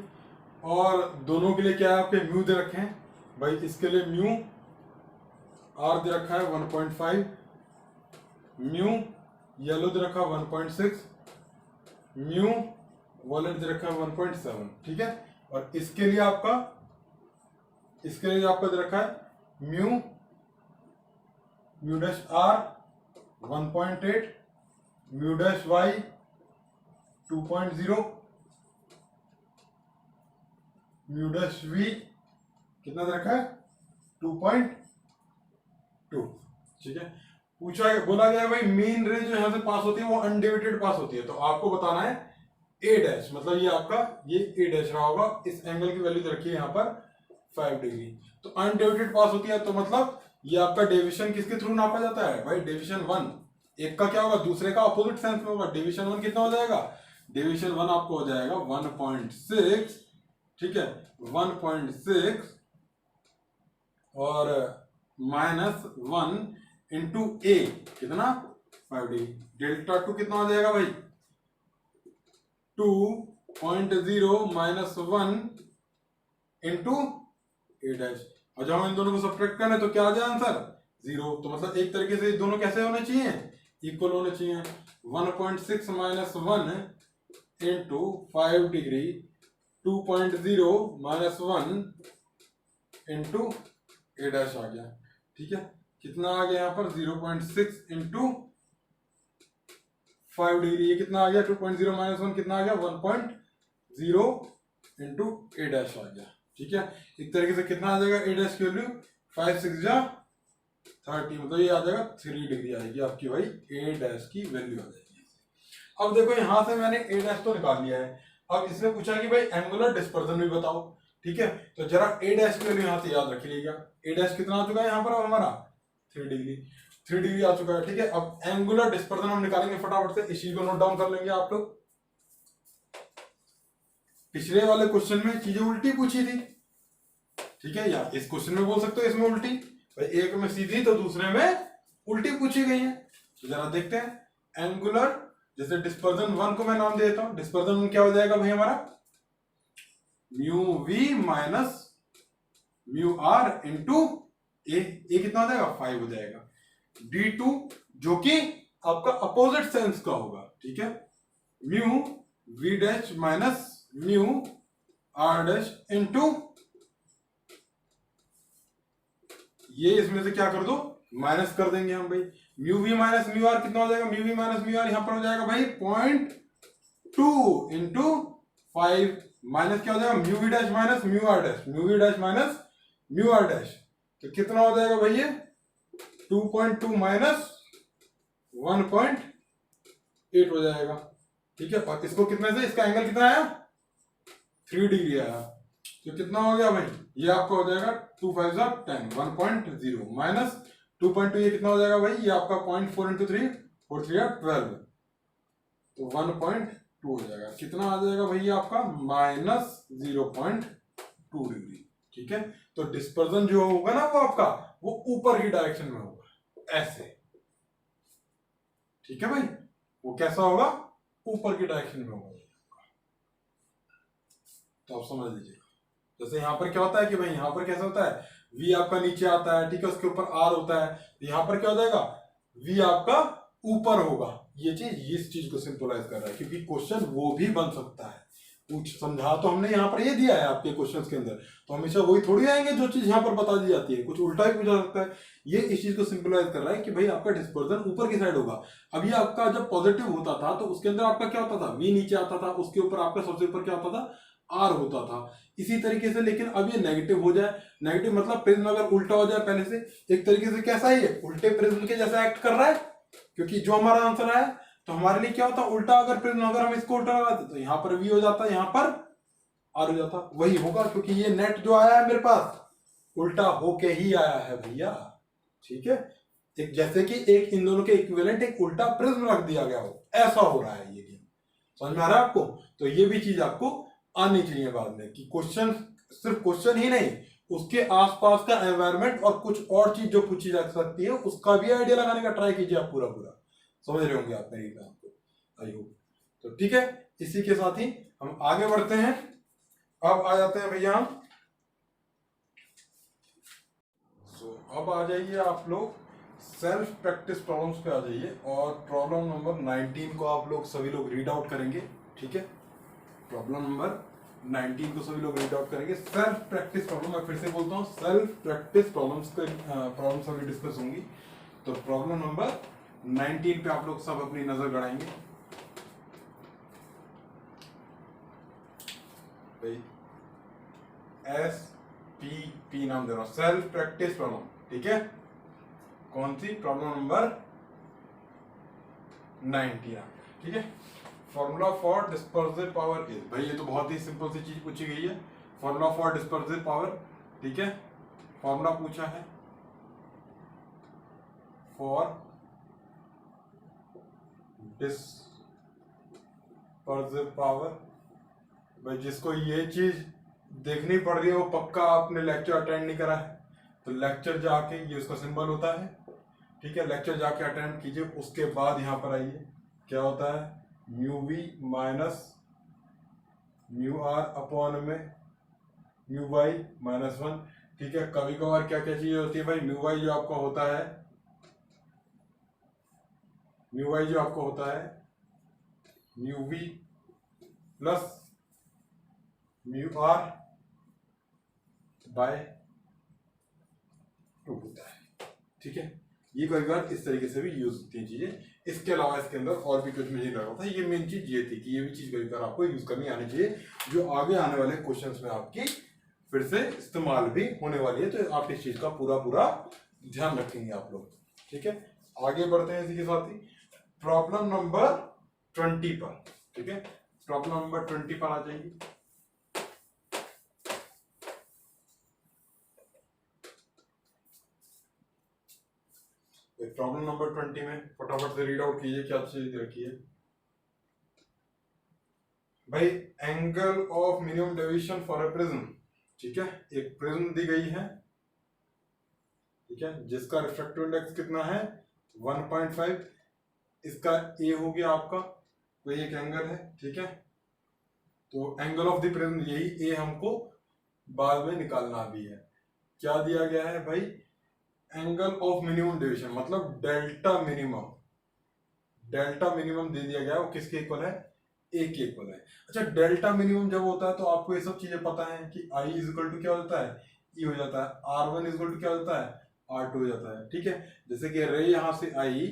और दोनों के लिए क्या है आपके म्यू दे रखे हैं भाई, इसके लिए म्यू आर दे रखा है 1.5, म्यू येलो दे रखा है 1.6, म्यू वॉलेट दे रखा है 1.7, ठीक है। और इसके लिए आपका दे रखा है mu dash R 1.8, mu dash Y 2.0, mu dash V कितना दे रखा है 2.2, ठीक है। पूछा है, बोला गया है भाई मीन रे जो यहां से पास होती है वो अनडिवाइडेड पास होती है, तो आपको बताना है ए डैश, मतलब ये आपका ये ए डैश रहा होगा, इस एंगल की वैल्यू रखी है यहाँ पर 5 डिग्री, तो अनडिवाइडेड पास होती है, तो मतलब ये आपका डेविएशन किसके थ्रू नापा जाता है भाई, डेविएशन 1, एक का क्या होगा दूसरे का अपोजिट सेंस में होगा। डेविएशन 1 कितना हो जाएगा, डेविएशन 1 आपको हो जाएगा 1.6, ठीक है, 1.6 और -1 इंटू ए कितना 5 डिग्री, डेल्टा 2 कितना हो जाएगा भाई 2.0 -1 इंटू ए डैश। और जब हम इन दोनों को सब्ट्रैक्ट करें तो क्या आ जाए आंसर 0। तो मतलब एक तरीके से दोनों कैसे होने चाहिए, इक्वल होने चाहिए। 1.6 -1 into 5 degree 2.0 -1 into A dash आ गया, ठीक है। कितना आ गया यहाँ पर 0.6 इंटू 5 डिग्री, ये कितना आ गया 2.0 -1 कितना आ गया 1.0 इंटू ए डैश आ गया। ठीक है, एक तरीके से कितना आ जाएगा ए डैश की वैल्यू 5 6 जा 30, मतलब ये आ जाएगा 3 डिग्री आएगी आपकी भाई ए डैश की वैल्यू आ जाएगी। अब देखो यहां से मैंने ए डैश तो निकाल लिया है, अब इसने पूछा कि भाई एंगुलर डिस्पर्जन भी बताओ। ठीक है, तो जरा ए डैश की वैल्यू यहां से याद रख लीजिएगा। ए डैश कितना आ चुका है यहाँ पर हमारा 3 डिग्री, 3 डिग्री आ चुका है। ठीक है, अब एंगुलर डिस्पर्जन हम निकालेंगे फटाफट से, इस चीज को नोट डाउन कर लेंगे आप लोग। पिछले वाले क्वेश्चन में चीजें उल्टी पूछी थी, ठीक है, या इस क्वेश्चन में बोल सकते हो इसमें उल्टी, भाई एक में सीधी तो दूसरे में उल्टी पूछी गई है। तो जरा देखते हैं एंगुलर, जैसे डिस्पर्जन 1 को मैं नाम देता हूं, डिस्पर्जन क्या हो जाएगा भाई हमारा mu V minus mu R into A कितना हो जाएगा 5 हो जाएगा, D2 जो कि आपका अपोजिट सेंस का होगा। ठीक है, mu V dash minus mu R dash into ये इसमें से क्या कर दो माइनस कर देंगे हम भाई, mu V minus mu R कितना हो जाएगा, mu V minus mu R यहां पर हो जाएगा भाई 0.2 इंटू 5 माइनस क्या हो जाएगा mu V dash minus mu R dash, mu V dash minus mu R dash, तो कितना हो जाएगा भाई ये 2.2 माइनस 1.8 हो जाएगा। ठीक है, और इसको कितने से, इसका एंगल कितना आया 3 डिग्री आया, तो कितना हो गया भाई ये आपका हो जाएगा 2 5 10 1.0 माइनस 2.2 ये कितना हो जाएगा भाई ये आपका 0.4 इंटू 3 4 3 12, तो 1.2 हो जाएगा, कितना आ जाएगा भाई ये आपका माइनस 0.2 डिग्री। ठीक है, तो डिस्पर्जन जो होगा ना वो आपका वो ऊपर की डायरेक्शन में होगा ऐसे। ठीक है भाई, वो कैसा होगा ऊपर की डायरेक्शन में होगा, तो आप समझ लीजिए। जैसे यहाँ पर क्या होता है कि भाई यहाँ पर कैसा होता है v आपका नीचे आता है, ठीक है, उसके ऊपर r होता है, तो यहाँ पर क्या हो जाएगा v आपका ऊपर होगा। ये चीज इस चीज को सिंपलाइज कर रहा है, क्योंकि क्वेश्चन वो भी बन सकता है, कुछ समझा तो हमने यहाँ पर ये दिया है आपके क्वेश्चंस के अंदर, तो हमेशा वही थोड़ी आएंगे जो चीज यहाँ पर बता दी जाती है, कुछ उल्टा भी पूछा सकता है। ये इस चीज को सिंपलाइज कर रहा है कि भाई आपका डिस्पर्जन ऊपर की साइड होगा। अब ये आपका जब पॉजिटिव होता था तो उसके अंदर आपका क्या होता था v नीचे आता था, उसके ऊपर आपका सबसे ऊपर क्या होता था r होता था। इसी तरीके से लेकिन अब ये नेगेटिव हो जाए, नेगेटिव मतलब प्रिज्म अगर उल्टा हो जाए पहले से, एक तरीके से कैसा है ये उल्टे प्रिज्म के जैसा एक्ट कर रहा है, क्योंकि जो हमारा आंसर आया तो हमारे लिए क्या होता उल्टा, अगर प्रिज्म अगर हम इसको उल्टा लगाते तो यहाँ पर v हो जाता, यहाँ पर r हो जाता, वही होगा क्योंकि ये नेट जो आया है मेरे पास उल्टा होके ही आया है भैया। ठीक है, एक जैसे कि एक इन दोनों के इक्विवेलेंट एक उल्टा प्रिज्म रख दिया गया हो, ऐसा हो रहा है ये गेम। समझ में आ रहा है आपको? तो ये भी चीज आपको आनी चाहिए बाद में कि क्वेश्चन सिर्फ क्वेश्चन ही नहीं, उसके आसपास का एनवायरनमेंट और कुछ और चीज जो पूछी जा सकती है उसका भी आइडिया लगाने का ट्राई कीजिए आप पूरा पूरा। समझ रहे होंगे आप मेरी बात को, आई होप। तो ठीक है, इसी के साथ ही हम आगे बढ़ते हैं। अब आ जाते हैं भैया हम अब आ जाइए आप लोग सेल्फ प्रैक्टिस प्रॉब्लम्स पे आ जाइए, और प्रॉब्लम नंबर 19 को आप लोग सभी लोग रीड आउट करेंगे। ठीक है, प्रॉब्लम नंबर 19 को सभी लोग रीड आउट करेंगे। सेल्फ प्रैक्टिस प्रॉब्लम, मैं फिर से बोलता हूँ सेल्फ प्रैक्टिस प्रॉब्लम्स के प्रॉब्लम्स अभी डिस्कस होंगी। तो प्रॉब्लम नंबर 19 पे आप लोग सब अपनी नजर गड़ाएंगे। भाई SPP नाम दे रहा हूं, सेल्फ प्रैक्टिस प्रॉब्लम। ठीक है, कौन सी प्रॉब्लम नंबर 19। ठीक है, formula for dispersive power is, भाई ये तो बहुत ही सिंपल सी चीज पूछी गई है, फॉर्मूला फॉर डिस्पर्सिव पावर। ठीक है, फॉर्मूला पूछा है फॉर डिस्पर्सिव पावर। भाई जिसको ये चीज देखनी पड़ रही है वो पक्का आपने लेक्चर अटेंड नहीं करा है, तो लेक्चर जाके, ये उसका सिंबल होता है। ठीक है, लेक्चर जाके अटेंड कीजिए, उसके बाद यहाँ पर आइए, क्या होता है mu V minus mu R upon में म्यू वाई माइनस 1। ठीक है, कभी कभार क्या क्या चीजें होती है भाई, म्यू वाई जो आपका होता है, म्यू वाई जो आपका होता है mu V plus mu R by 2 होता है। ठीक है, ये कई बार इस तरीके से भी यूज होती है चीजें। इसके अलावा इसके अंदर और भी कुछ मुझे लग रहा था, ये मेन चीज ये थी कि ये भी चीज कई बार आपको यूज करनी आनी चाहिए, जो आगे आने वाले क्वेश्चंस में आपकी फिर से इस्तेमाल भी होने वाली है। तो आप इस चीज का पूरा पूरा ध्यान रखेंगे आप लोग, ठीक है। आगे बढ़ते हैं इसी के साथ ही प्रॉब्लम नंबर 20 पर, ठीक है। प्रॉब्लम नंबर 20 पर आ जाएंगे। प्रॉब्लम नंबर 20 में फटाफट से रीड आउट कीजिए क्या चीज रखी है भाई। Angle of minimum deviation for a prism, ठीक है। एक प्रिज्म दी गई है, ठीक है, जिसका रिफ्रैक्टिव इंडेक्स कितना है 1.5। इसका ए हो गया आपका, कोई एक एंगल है, ठीक है। तो एंगल ऑफ द प्रिज्म यही ए हमको बाद में निकालना भी है। क्या दिया गया है भाई, एंगल ऑफ मिनिमम डेविएशन मतलब डेल्टा मिनिमम। डेल्टा मिनिमम दे दिया गया है, वो किसके इक्वल है, ए के इक्वल है। अच्छा, डेल्टा मिनिमम जब होता है तो आपको ये सब चीजें पता है कि आई इज इक्वल टू क्या होता है, ई हो जाता है, R1 इज इक्वल टू क्या होता है, R2 हो जाता है, ठीक है। जैसे कि रे यहां से आई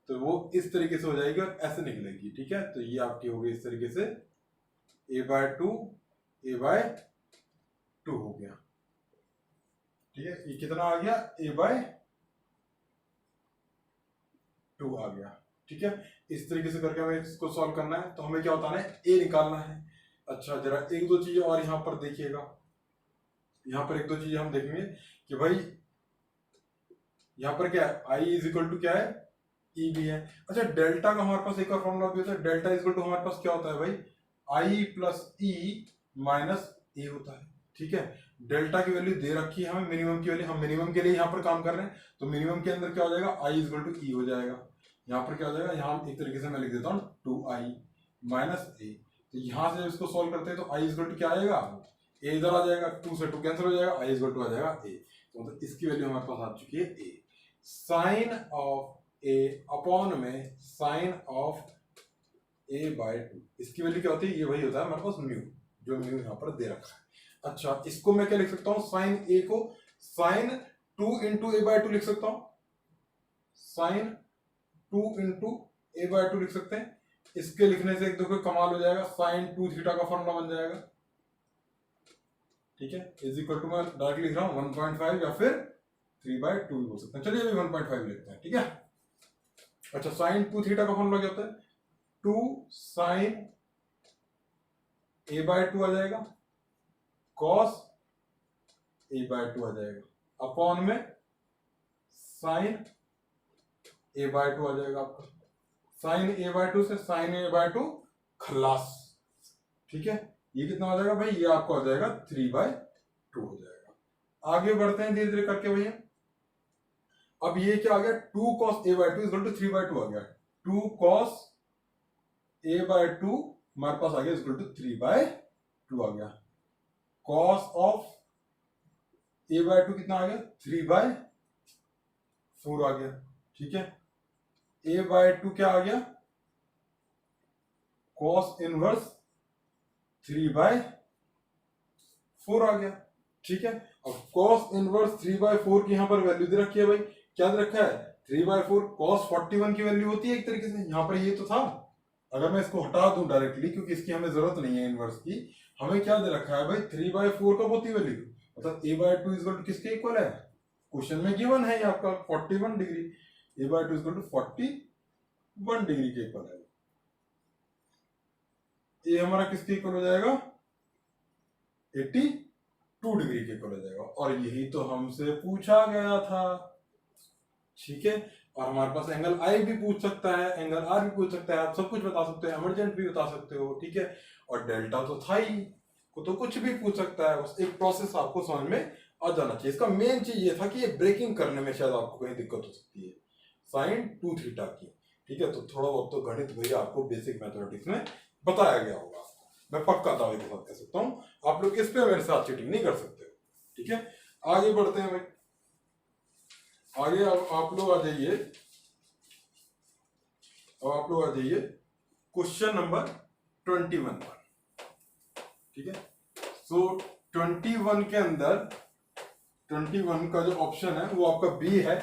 तो वो इस तरीके से हो जाएगी और ऐसे निकलेगी, ठीक है। तो ये आपकी हो गई इस तरीके से a/2 a/2 हो गया, ठीक है। ये कितना आ गया, a/2 आ गया, ठीक है। इस तरीके से करके हमें इसको सॉल्व करना है। तो हमें क्या होता है, ए निकालना है। अच्छा, जरा एक दो चीजें और यहां पर देखिएगा। यहां पर एक दो चीजें हम देखेंगे कि भाई यहां पर क्या है, आई इज इक्वल टू क्या है, ई भी है। अच्छा, डेल्टा का हमारे पास एक और फॉर्मूला भी होता है। डेल्टा इज इक्वल टू हमारे पास क्या होता है भाई, आई प्लस ई माइनस ए होता है, ठीक है। डेल्टा की वैल्यू दे रखी है हमें, मिनिमम की वैल्यू, हम मिनिमम के लिए यहाँ पर काम कर रहे हैं। तो मिनिमम के अंदर क्या हो जाएगा, आई इज इक्वल टू ई हो जाएगा। यहाँ पर क्या हो जाएगा, यहाँ एक तरीके से मैं लिख देता हूँ 2i माइनस ए। तो यहाँ से इसको सॉल्व करते हैं तो आई इज इक्वल टू क्या आएगा, ए इधर आ जाएगा, 2 से 2 कैंसिल हो जाएगा, आई इज इक्वल टू आ जाएगा ए। तो मतलब इसकी वैल्यू हमारे पास आ चुकी है ए। साइन ऑफ ए अपॉन में साइन ऑफ a/2, इसकी वैल्यू क्या होती है, ये वही होता है हमारे पास म्यू, जो म्यू यहाँ पर दे रखा है। अच्छा, इसको मैं क्या लिख सकता हूँ, साइन ए को साइन 2 इंटू a/2 लिख सकता हूँ, साइन 2 इंटू a/2 लिख सकते हैं। इसके लिखने से एक दो कमाल हो जाएगा, साइन 2 थीटा का फॉर्मूला बन जाएगा, ठीक है। इज इक्वल टू मैं डायरेक्टली लिख रहा हूँ 1.5 या फिर 3/2 हो सकता है। चलिए अभी 1.5 लिखते हैं, ठीक है। अच्छा, साइन 2 थीटा का फॉर्मूला क्या होता है, 2 साइन a/2 आ जाएगा, कॉस a/2 आ जाएगा, अपॉन में साइन a/2 आ जाएगा आपका। साइन a/2 से साइन a/2 खलास, ठीक है। ये कितना हो जाएगा भाई, ये आपको आ जाएगा 3/2 हो जाएगा। आगे बढ़ते हैं धीरे धीरे करके भैया। अब ये क्या आ गया, 2 cos a/2 इक्वल टू 3/2 आ गया। 2 cos a/2 हमारे पास आ गया इक्वल टू 3/2 आ गया। cos ऑफ a/2 कितना आ गया, 3/4 आ गया, ठीक है। a/2 क्या आ गया, cos इनवर्स 3/4 आ गया, ठीक है। अब cos इनवर्स 3/4 की यहां पर वैल्यू दे रखी है भाई, क्या दे रखा है, 3/4 cos 41 की वैल्यू होती है एक तरीके से। यहां पर ये तो था, अगर मैं इसको हटा दूं डायरेक्टली, क्योंकि इसकी हमें जरूरत नहीं है इनवर्स की, हमें क्या दे रखा है भाई 3/4 का होती वैल्यू, मतलब a/2 इक्वल टू किसके इक्वल है, क्वेश्चन में गिवन है ये आपका 41 degree. a/2 equal to 41 degree के इक्वल है। ये हमारा किसके इक्वल हो जाएगा, 82 डिग्री के इक्वल हो जाएगा। और यही तो हमसे पूछा गया था, ठीक है। और हमारे पास एंगल आई भी पूछ सकता है, एंगल आर भी पूछ सकता है, आप सब कुछ बता सकते हो, एमरजेंट भी बता सकते हो, ठीक है। और डेल्टा तो था ही, को तो कुछ भी पूछ सकता है, बस एक प्रोसेस आपको समझ में आ जाना चाहिए। इसका मेन चीज ये था कि ये ब्रेकिंग करने में शायद आपको कहीं दिक्कत हो सकती है, साइन 2 थीटा की, ठीक है। तो थोड़ा बहुत तो गणित भैया आपको बेसिक मैथमेटिक्स में बताया गया होगा आपको, मैं पक्का दावे के साथ कह सकता हूँ। आप लोग इस पे मेरे साथ चीटिंग नहीं कर सकते, ठीक है। आगे बढ़ते हैं भाई, आगे आप लोग आ जाइए, अब आप लोग आ जाइए क्वेश्चन नंबर 21 पर, ठीक है। सो 21 के अंदर 21 का जो ऑप्शन है वो आपका बी है,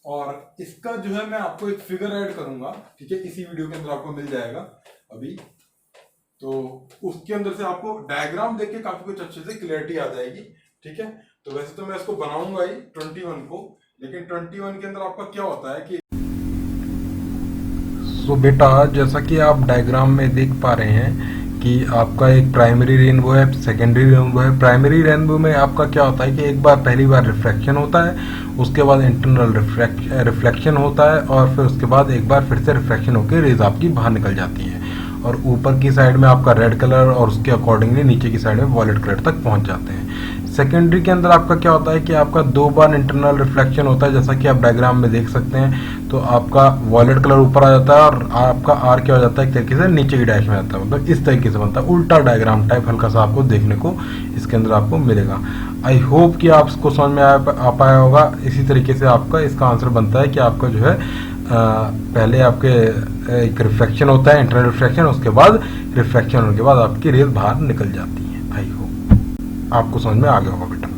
और इसका जो है मैं आपको एक फिगर ऐड करूंगा, ठीक है, इसी वीडियो के अंदर आपको मिल जाएगा अभी। तो उसके अंदर से आपको डायग्राम देख के काफी कुछ अच्छे से क्लियरिटी आ जाएगी, ठीक है। तो वैसे तो मैं इसको बनाऊंगा ही 21 को, लेकिन 21 के अंदर आपका क्या होता है कि बेटा, जैसा कि आप डायग्राम में देख पा रहे हैं कि आपका एक प्राइमरी रेनबो है, सेकेंडरी रेनबो है। प्राइमरी रेनबो में आपका क्या होता है कि एक बार पहली बार रिफ्रैक्शन होता है, उसके बाद इंटरनल रिफ्लेक्शन होता है, और फिर उसके बाद एक बार फिर से रिफ्रैक्शन होकर रेज आपकी बाहर निकल जाती है, और ऊपर की साइड में आपका रेड कलर और उसके अकॉर्डिंगली नीचे की साइड में वॉयलेट कलर तक पहुंच जाते हैं। सेकेंडरी के अंदर आपका क्या होता है कि आपका 2 बार इंटरनल रिफ्लेक्शन होता है, जैसा कि आप डायग्राम में देख सकते हैं। तो आपका वॉयलेट कलर ऊपर आ जाता है और आपका आर क्या हो जाता है, एक तरीके से नीचे की डैश में आता है, मतलब इस तरीके से बनता है, उल्टा डायग्राम टाइप हल्का सा आपको देखने को इसके अंदर आपको मिलेगा। आई होप कि आप इसको समझ में आ पाया होगा। इसी तरीके से आपका इसका आंसर बनता है कि आपका जो है पहले आपके एक रिफ्लेक्शन होता है, इंटरनल रिफ्लेक्शन, उसके बाद रिफ्लेक्शन होने के बाद आपकी रेज बाहर निकल जाती है। आई होप आपको समझ में आ गया होगा बेटा।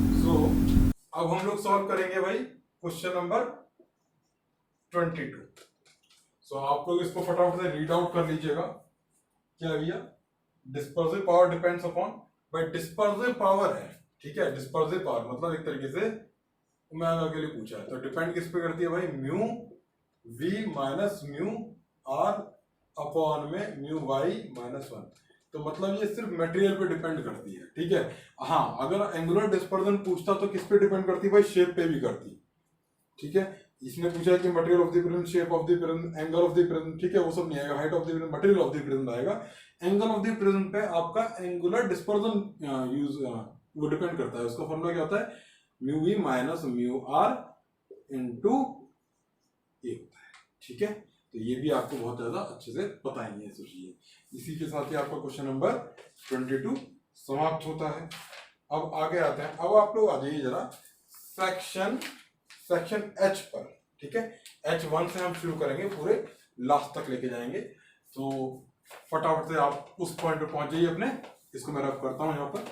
अब हम लोग सॉल्व करेंगे भाई क्वेश्चन नंबर 22। आप लोग इसको फटाफट से रीड आउट कर लीजिएगा। क्या भैया, डिस्पर्सिव पावर डिपेंड्स अपॉन, भाई डिस्पर्सिव पावर है, ठीक है। डिस्पर्सिव पावर मतलब एक तरीके से ओमेगा के लिए पूछा है, तो डिपेंड किस पे करती है भाई, mu V minus mu R upon में म्यू वाई माइनस 1। तो मतलब ये सिर्फ मटेरियल पे डिपेंड करती है, ठीक है। हाँ, अगर एंगुलर डिस्पर्जन पूछता तो किस पे डिपेंड करती भाई, शेप पे भी करती, ठीक है। इसने पूछा है कि material of the prism, shape of the prism, angle of the prism, ठीक है, वो सब नहीं आएगा। Height of the prism, material of the prism आएगा। एंगल ऑफ द प्रिज्म पे आपका एंगुलर डिस्पर्जन यूज वो डिपेंड करता है। उसका फॉर्मूला क्या होता है, mu V minus mu R into A होता है, ठीक है। तो ये भी आपको बहुत ज्यादा अच्छे से बताएंगे, सोचिए। इसी के साथ ही आपका क्वेश्चन नंबर 22 समाप्त होता है। अब आगे आते हैं, अब आप लोग आ जाइए जरा सेक्शन एच पर, ठीक है। H1 से हम शुरू करेंगे, पूरे लास्ट तक लेके जाएंगे। तो फटाफट से आप उस पॉइंट पे पहुंच जाइए अपने। इसको मैं रब करता हूं यहाँ पर,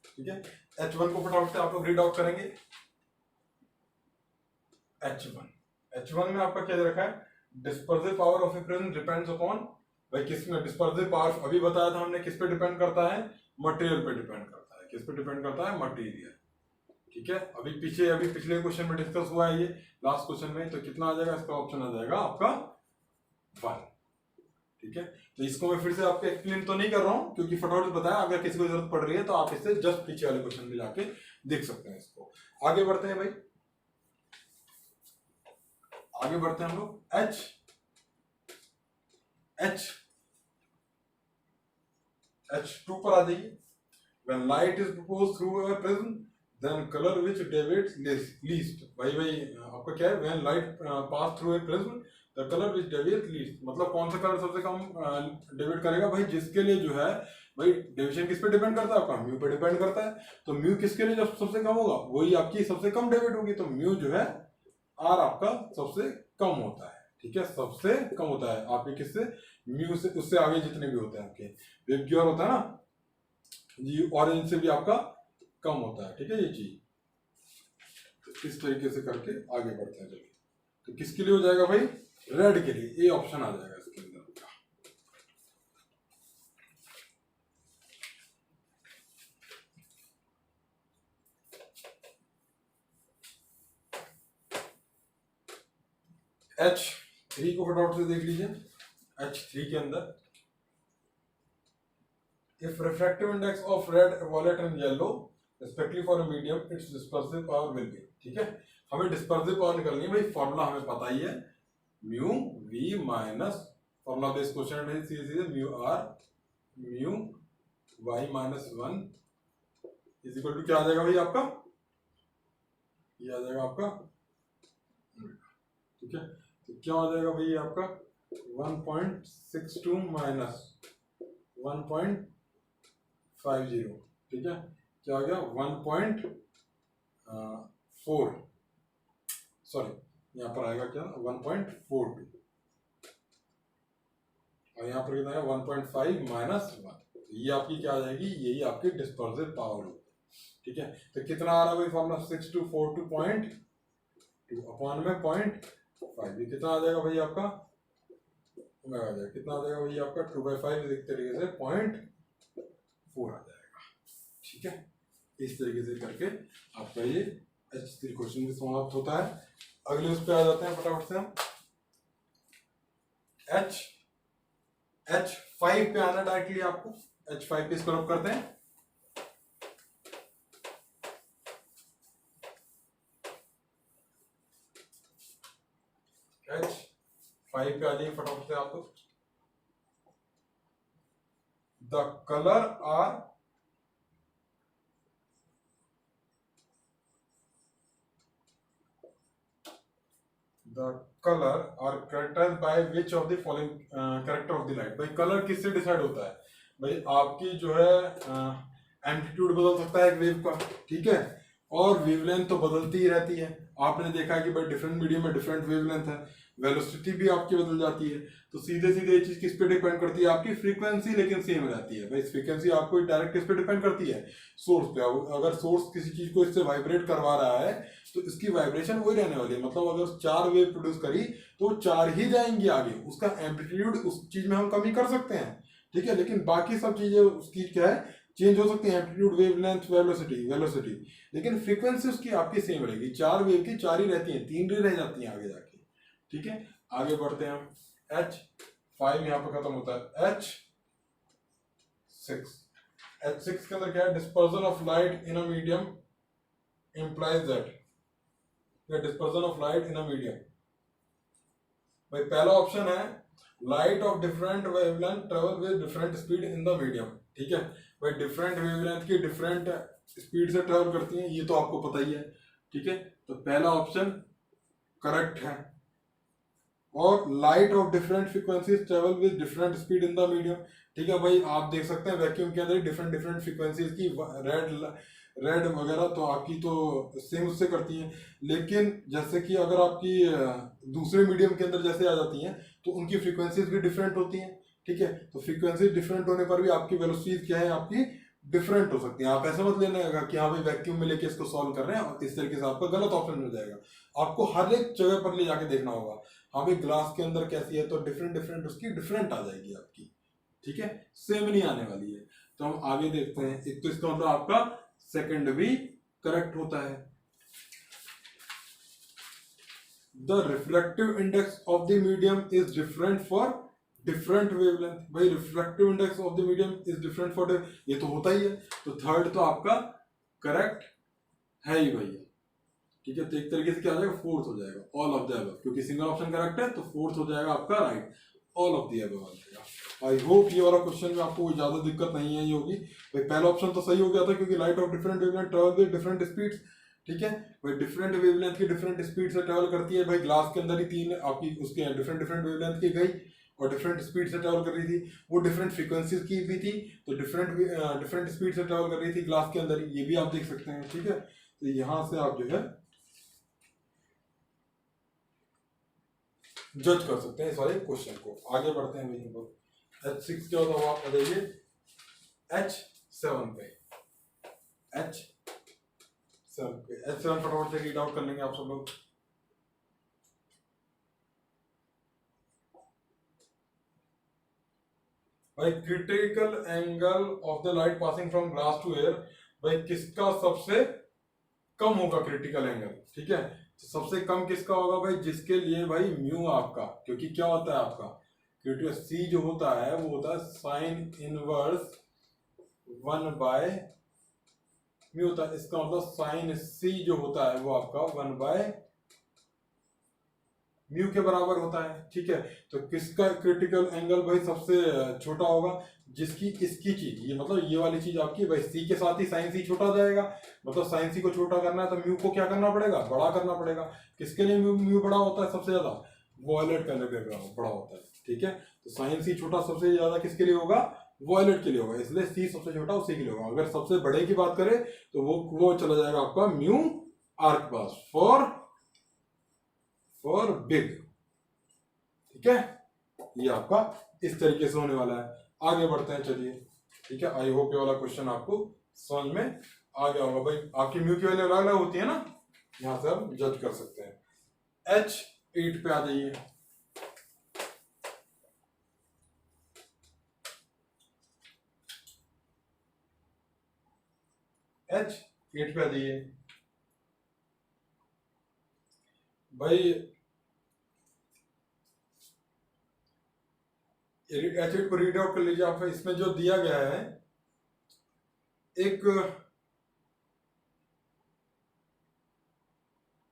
ठीक है। H1 को फटाफट से आप लोग रीड आउट करेंगे। H1 में आपका क्या दे रखा है, dispersive power of A prism depends upon, भाई किस में डिस्पर्सिव पावर अभी बताया था हमने, किस पे डिपेंड करता है, मटेरियल पे डिपेंड करता है। किस पे डिपेंड करता है, मटेरियल, ठीक है। अभी पिछले क्वेश्चन में डिस्कस हुआ है ये लास्ट क्वेश्चन में। तो कितना आ जाएगा, इसका ऑप्शन आ जाएगा आपका 1, ठीक है। तो इसको मैं फिर से आपको एक्सप्लेन तो नहीं कर रहा हूं, क्योंकि फटाफट बताया, अगर किसी को जरूरत पड़ रही है तो आप इससे जस्ट पीछे वाले क्वेश्चन में जाके देख सकते हैं इसको। आगे बढ़ते हैं भाई, आगे बढ़ते हैं हम लोग। H2 पर आ जाइए। When light is proposed through a prism, then color which deviates least। भाई आपका क्या है, when light pass through a prism, the color which deviates least, मतलब कौन सा कलर सबसे कम डेविएट करेगा भाई, जिसके लिए जो है भाई डेविएशन किस पे डिपेंड करता है, आपका म्यू पे डिपेंड करता है। तो म्यू किसके लिए जब सबसे कम होगा, वही आपकी सबसे कम डेविएट होगी। तो म्यू जो है आर आपका सबसे कम होता है, ठीक है, सबसे कम होता है आपके किससे, म्यू से। उससे आगे जितने भी होते हैं आपके, वेब क्योर होता है ना जी, ऑरेंज से भी आपका कम होता है, ठीक है ये चीज। तो इस तरीके से करके आगे बढ़ते हैं। चलिए, तो किसके लिए हो जाएगा भाई, रेड के लिए, ए ऑप्शन आ जाएगा इसके अंदर का। H3 को फटाफट से देख लीजिए। H3 के अंदर if refractive index of red, violet and yellow respectively for a medium, its dispersive power will be, ठीक है। हमें डिस्पर्सिव पावर निकालनी है भाई, फॉर्मूला हमें पता ही है, mu V minus, formula based question है, सीधे mu R mu Y minus 1 is equal to क्या आ जाएगा भाई आपका, ये आ जाएगा आपका, ठीक है। तो क्या आ जाएगा भाई आपका 1.62 माइनस 1.50, ठीक है। क्या आ गया 1.4, सॉरी यहाँ पर आएगा क्या 1.42, और यहाँ पर कितना है 1.5 माइनस 1। ये आपकी क्या आ जाएगी, यही आपकी डिस्पर्सिव पावर होगी, ठीक है, तो कितना आ रहा है भाई फॉर्मूला 6242.2 अपॉन में 0.5, ये कितना आ जाएगा भाई आपका, आ जाएगा कितना आ जाएगा भाई आपका 2/5 एक तरीके से 0.4 आ जाएगा। ठीक है, इस तरीके से करके आपका ये H3 क्वेश्चन भी समाप्त होता है। अगले उस पे आ जाते हैं फटाफट से हम H5 पे आना डायरेक्टली आपको। H5 पे इसको रब करते हैं। H5 पे आ जाइए फटाफट से आप लोग। The colour are characterized by which of the following character of the light। भाई कलर किससे डिसाइड होता है? भाई आपकी जो है एम्पलीट्यूड बदल सकता है एक वेव का, ठीक है, और वेवलेंथ तो बदलती ही रहती है। आपने देखा है कि भाई डिफरेंट मीडियम में डिफरेंट वेवलेंथ है, वेलोसिटी भी आपकी बदल जाती है। तो सीधे सीधे ये चीज किस पे डिपेंड करती है? आपकी फ्रीक्वेंसी लेकिन सेम रहती है। भाई फ्रीक्वेंसी आपको डायरेक्ट किस पे डिपेंड करती है? सोर्स पे। अगर सोर्स किसी चीज को इससे वाइब्रेट करवा रहा है तो इसकी वाइब्रेशन वही रहने वाली है। मतलब अगर 4 वेव प्रोड्यूस करी तो 4 ही जाएंगी आगे। उसका एम्पलीट्यूड उस चीज में हम कमी कर सकते हैं, ठीक है, लेकिन बाकी सब चीजें उसकी क्या है, चेंज हो सकती है, एम्पलीट्यूड, वेवलेंथ, वेलोसिटी, लेकिन फ्रीक्वेंसी उसकी आपकी सेम रहेगी। 4 वेव की 4 ही रहती हैं, 3 ही रह जाती हैं आगे जाके। ठीक है, आगे बढ़ते हैं हम। H5 यहाँ पे खत्म होता है। H6 के अंदर क्या है? Dispersion of light in a medium implies that the dispersion of light in a medium। भाई पहला ऑप्शन है light of different wavelength travel with different speed in the medium. ठीक है, भाई डिफरेंट वेवलेंथ की डिफरेंट स्पीड से travel करती हैं, ये तो आपको पता ही है। ठीक है, तो पहला ऑप्शन करेक्ट है। और light of different frequencies travel with different speed in the medium. ठीक है भाई, आप देख सकते हैं वैक्यूम के अंदर डिफरेंट डिफरेंट फ्रीक्वेंसीज की रेड वगैरह तो आपकी तो सेम उससे करती हैं, लेकिन जैसे कि अगर आपकी दूसरे मीडियम के अंदर जैसे आ जाती हैं तो उनकी फ्रीक्वेंसीज भी डिफरेंट होती हैं। ठीक है, तो फ्रीक्वेंसी डिफरेंट होने पर भी आपकी वेलोसिटीज क्या है, आपकी डिफरेंट हो सकती है। आप ऐसे मत लेने का कि हाँ भाई वैक्यूम में लेके इसको सॉल्व कर रहे हैं और इस तरीके से आपका गलत ऑप्शन मिल जाएगा। आपको हर एक जगह पर ले जाके देखना होगा, हाँ भाई ग्लास के अंदर कैसी है तो डिफरेंट डिफरेंट उसकी डिफरेंट आ जाएगी आपकी। ठीक है, सेम नहीं आने वाली है। तो हम आगे देखते हैं। एक तो इसका मतलब आपका सेकंड भी करेक्ट होता है। The reflective index of the medium is different for different wavelength. भाई reflective index of the medium is different for, ये तो होता ही है। तो थर्ड तो आपका करेक्ट है ही भैया। ठीक है, तो एक तरीके से क्या हो जाएगा, फोर्थ हो जाएगा, ऑल ऑफ द अबव, क्योंकि सिंगल ऑप्शन करेक्ट है तो फोर्थ हो जाएगा आपका right, all of the above आ जाएगा। आई होप ये वाला क्वेश्चन में आपको ज्यादा दिक्कत नहीं है ये होगी। भाई पहला ऑप्शन तो सही हो गया था क्योंकि light of different wavelength travel with different speeds. ठीक है भाई, डिफरेंट वेवलेंथ की डिफरेंट स्पीड से ट्रेवल करती है। भाई ग्लास के अंदर ही 3 आपकी उसके डिफरेंट डिफरेंट वेवलेंथ की गई और डिफरेंट स्पीड से ट्रेवल कर रही थी। वो डिफरेंट फ्रीक्वेंसीज की भी थी तो डिफरेंट स्पीड से ट्रेवल कर रही थी ग्लास के अंदर, ये भी आप देख सकते हैं। ठीक है, तो यहां से आप जो है जज कर सकते हैं इस वाले क्वेश्चन को। आगे बढ़ते हैं भाई, H6 क्या होता है आप बताइए। H7 पे, H7 फटाफट से रीड आउट कर लेंगे आप सब लोग। भाई critical angle of the light passing from glass to air, भाई किसका सबसे कम होगा क्रिटिकल एंगल? ठीक है, तो सबसे कम किसका होगा भाई, जिसके लिए भाई म्यू आपका, क्योंकि क्या होता है आपका क्रिटिकल सी जो होता है वो होता है साइन इनवर्स 1/म्यू होता है। इसका मतलब साइन सी जो होता है वो आपका 1/म्यू के बराबर होता है। ठीक है, तो किसका क्रिटिकल एंगल भाई सबसे छोटा होगा, जिसकी इसकी चीज, ये मतलब ये वाली चीज आपकी भाई सी के साथ ही साइन सी छोटा जाएगा। मतलब साइन सी को छोटा करना है तो म्यू को क्या करना पड़ेगा, बड़ा करना पड़ेगा। किसके लिए म्यू बड़ा होता है सबसे ज्यादा? वॉयलेट करने पे बड़ा होता है। ठीक है, तो साइन सी छोटा सबसे ज्यादा किसके लिए होगा, वॉयलेट के लिए होगा, इसलिए सी सबसे छोटा उसी के लिए होगा। अगर सबसे बड़े की बात करें तो वो चला जाएगा आपका म्यू आर के पास, फॉर बिग। ठीक है, ये आपका इस तरीके से होने वाला है। आगे बढ़ते हैं, चलिए। ठीक है, आई होप ये वाला क्वेश्चन आपको समझ में आ गया होगा भाई, आपकी म्यू की वैल्यू अलग अलग होती है ना, यहाँ से आप जज कर सकते हैं। H8 पे आ जाइए। H8 पे आ जाइए भाई। H8 को रीड आउट कर लीजिए आप। इसमें जो दिया गया है, एक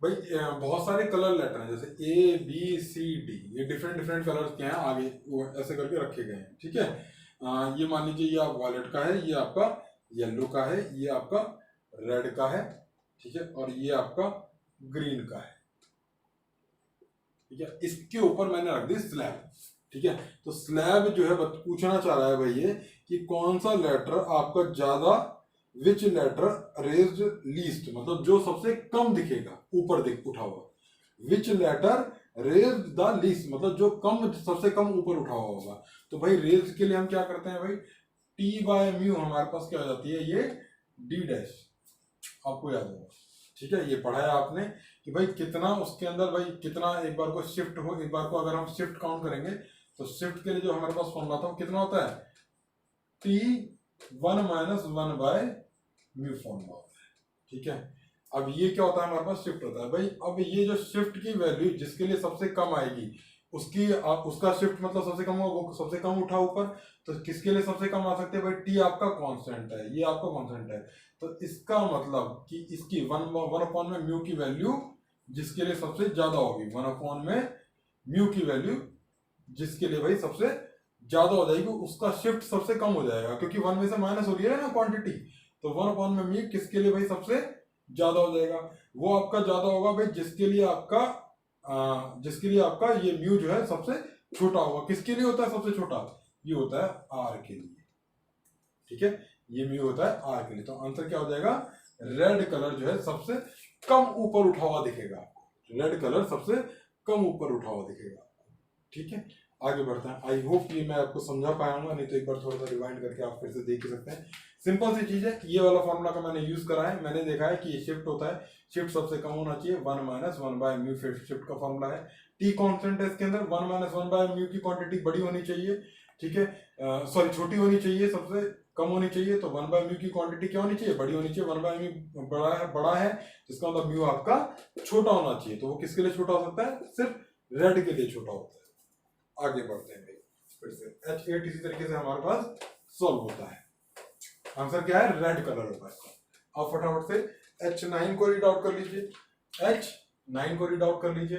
भाई बहुत सारे कलर लेटर हैं, जैसे ABCD, ये डिफरेंट डिफरेंट कलर्स के हैं, आगे वो ऐसे करके रखे गए हैं, ठीक है। ये मान लीजिए ये आप वॉयलेट का है, ये आपका येलो का है, ये आपका रेड का है, ठीक है, और ये आपका ग्रीन का है, ठीक है। इसके ऊपर मैंने रख दी स्लैब, ठीक है। तो स्लैब जो है पूछना चाह रहा है भाई ये कि कौन सा लेटर आपका ज्यादा, विच लेटर रेज्ड लीस्ट, मतलब जो सबसे कम दिखेगा ऊपर दिख उठा हुआ, विच लेटर रेज्ड द लीस्ट मतलब जो कम, सबसे कम ऊपर उठा हुआ होगा। तो भाई रेज के लिए हम क्या करते हैं भाई, टी बाय म्यू हमारे पास क्या हो जाती है, ये डी डैश, आपको याद होगा, ठीक है। ये पढ़ा है आपने कि भाई कितना उसके अंदर, भाई कितना एक बार को शिफ्ट हो, एक बार को अगर हम शिफ्ट काउंट करेंगे तो शिफ्ट के लिए जो हमारे पास फॉर्मूला था वो कितना होता है, T1 minus 1 by mu formula होता है, ठीक है। अब ये क्या होता है, हमारे पास शिफ्ट होता है भाई। अब ये जो शिफ्ट की वैल्यू जिसके लिए सबसे कम आएगी, उसकी उसका शिफ्ट मतलब सबसे कम होगा, वो सबसे कम उठा ऊपर, तो किसके लिए सबसे कम आ सकते हैं भाई, टी आपका कांस्टेंट है, ये आपका कांस्टेंट है, तो इसका मतलब कि इसकी वन अपॉन में म्यू की वैल्यू जिसके लिए सबसे ज्यादा होगी, वन अपॉन में म्यू की वैल्यू जिसके लिए भाई सबसे ज्यादा हो जाएगी, उसका शिफ्ट सबसे कम हो जाएगा, क्योंकि वन में से माइनस हो रही है ना क्वांटिटी, तो वन अपॉन में म्यू किसके लिए भाई सबसे ज्यादा हो जाएगा, वो आपका ज्यादा होगा भाई जिसके लिए आपका ये म्यू जो है सबसे छोटा होगा। किसके लिए होता है सबसे छोटा, ये होता है आर के लिए, ठीक है, ये म्यू होता है आर के लिए। तो आंसर क्या हो जाएगा, रेड कलर जो है सबसे कम ऊपर उठा हुआ दिखेगा आपको, रेड कलर सबसे कम ऊपर उठा हुआ दिखेगा, ठीक है। आगे बढ़ते हैं। आई होप ये मैं आपको समझा पाया हूँ, नहीं तो एक बार थोड़ा सा रिवाइंड करके आप फिर से देख ही सकते हैं। सिंपल सी चीज है, ये वाला फॉर्मूला का मैंने यूज करा है, मैंने देखा है कि ये शिफ्ट होता है, शिफ्ट सबसे कम होना चाहिए, 1 माइनस 1 बाय म्यू शिफ्ट का फॉर्मूला है। टी कांस्टेंट है इसके अंदर, 1 माइनस 1 बाय म्यू की क्वांटिटी बड़ी होनी चाहिए, ठीक है, सॉरी छोटी होनी चाहिए, सबसे कम होनी चाहिए, तो 1 बाय म्यू की क्वांटिटी क्या होनी चाहिए, बड़ी होनी चाहिए। 1 बाय म्यू बड़ा है जिसका मतलब म्यू आपका छोटा होना चाहिए, तो वो किसके लिए छोटा हो सकता है, सिर्फ रेड के लिए छोटा होता है। आगे बढ़ते हैं भाई, फिर से H8 इसी तरीके से हमारे पास सॉल्व होता है। आंसर क्या है, रेड कलर होगा इसका। आप फटाफट से H9 को रीड आउट कर लीजिए, H9 को रीड आउट कर लीजिए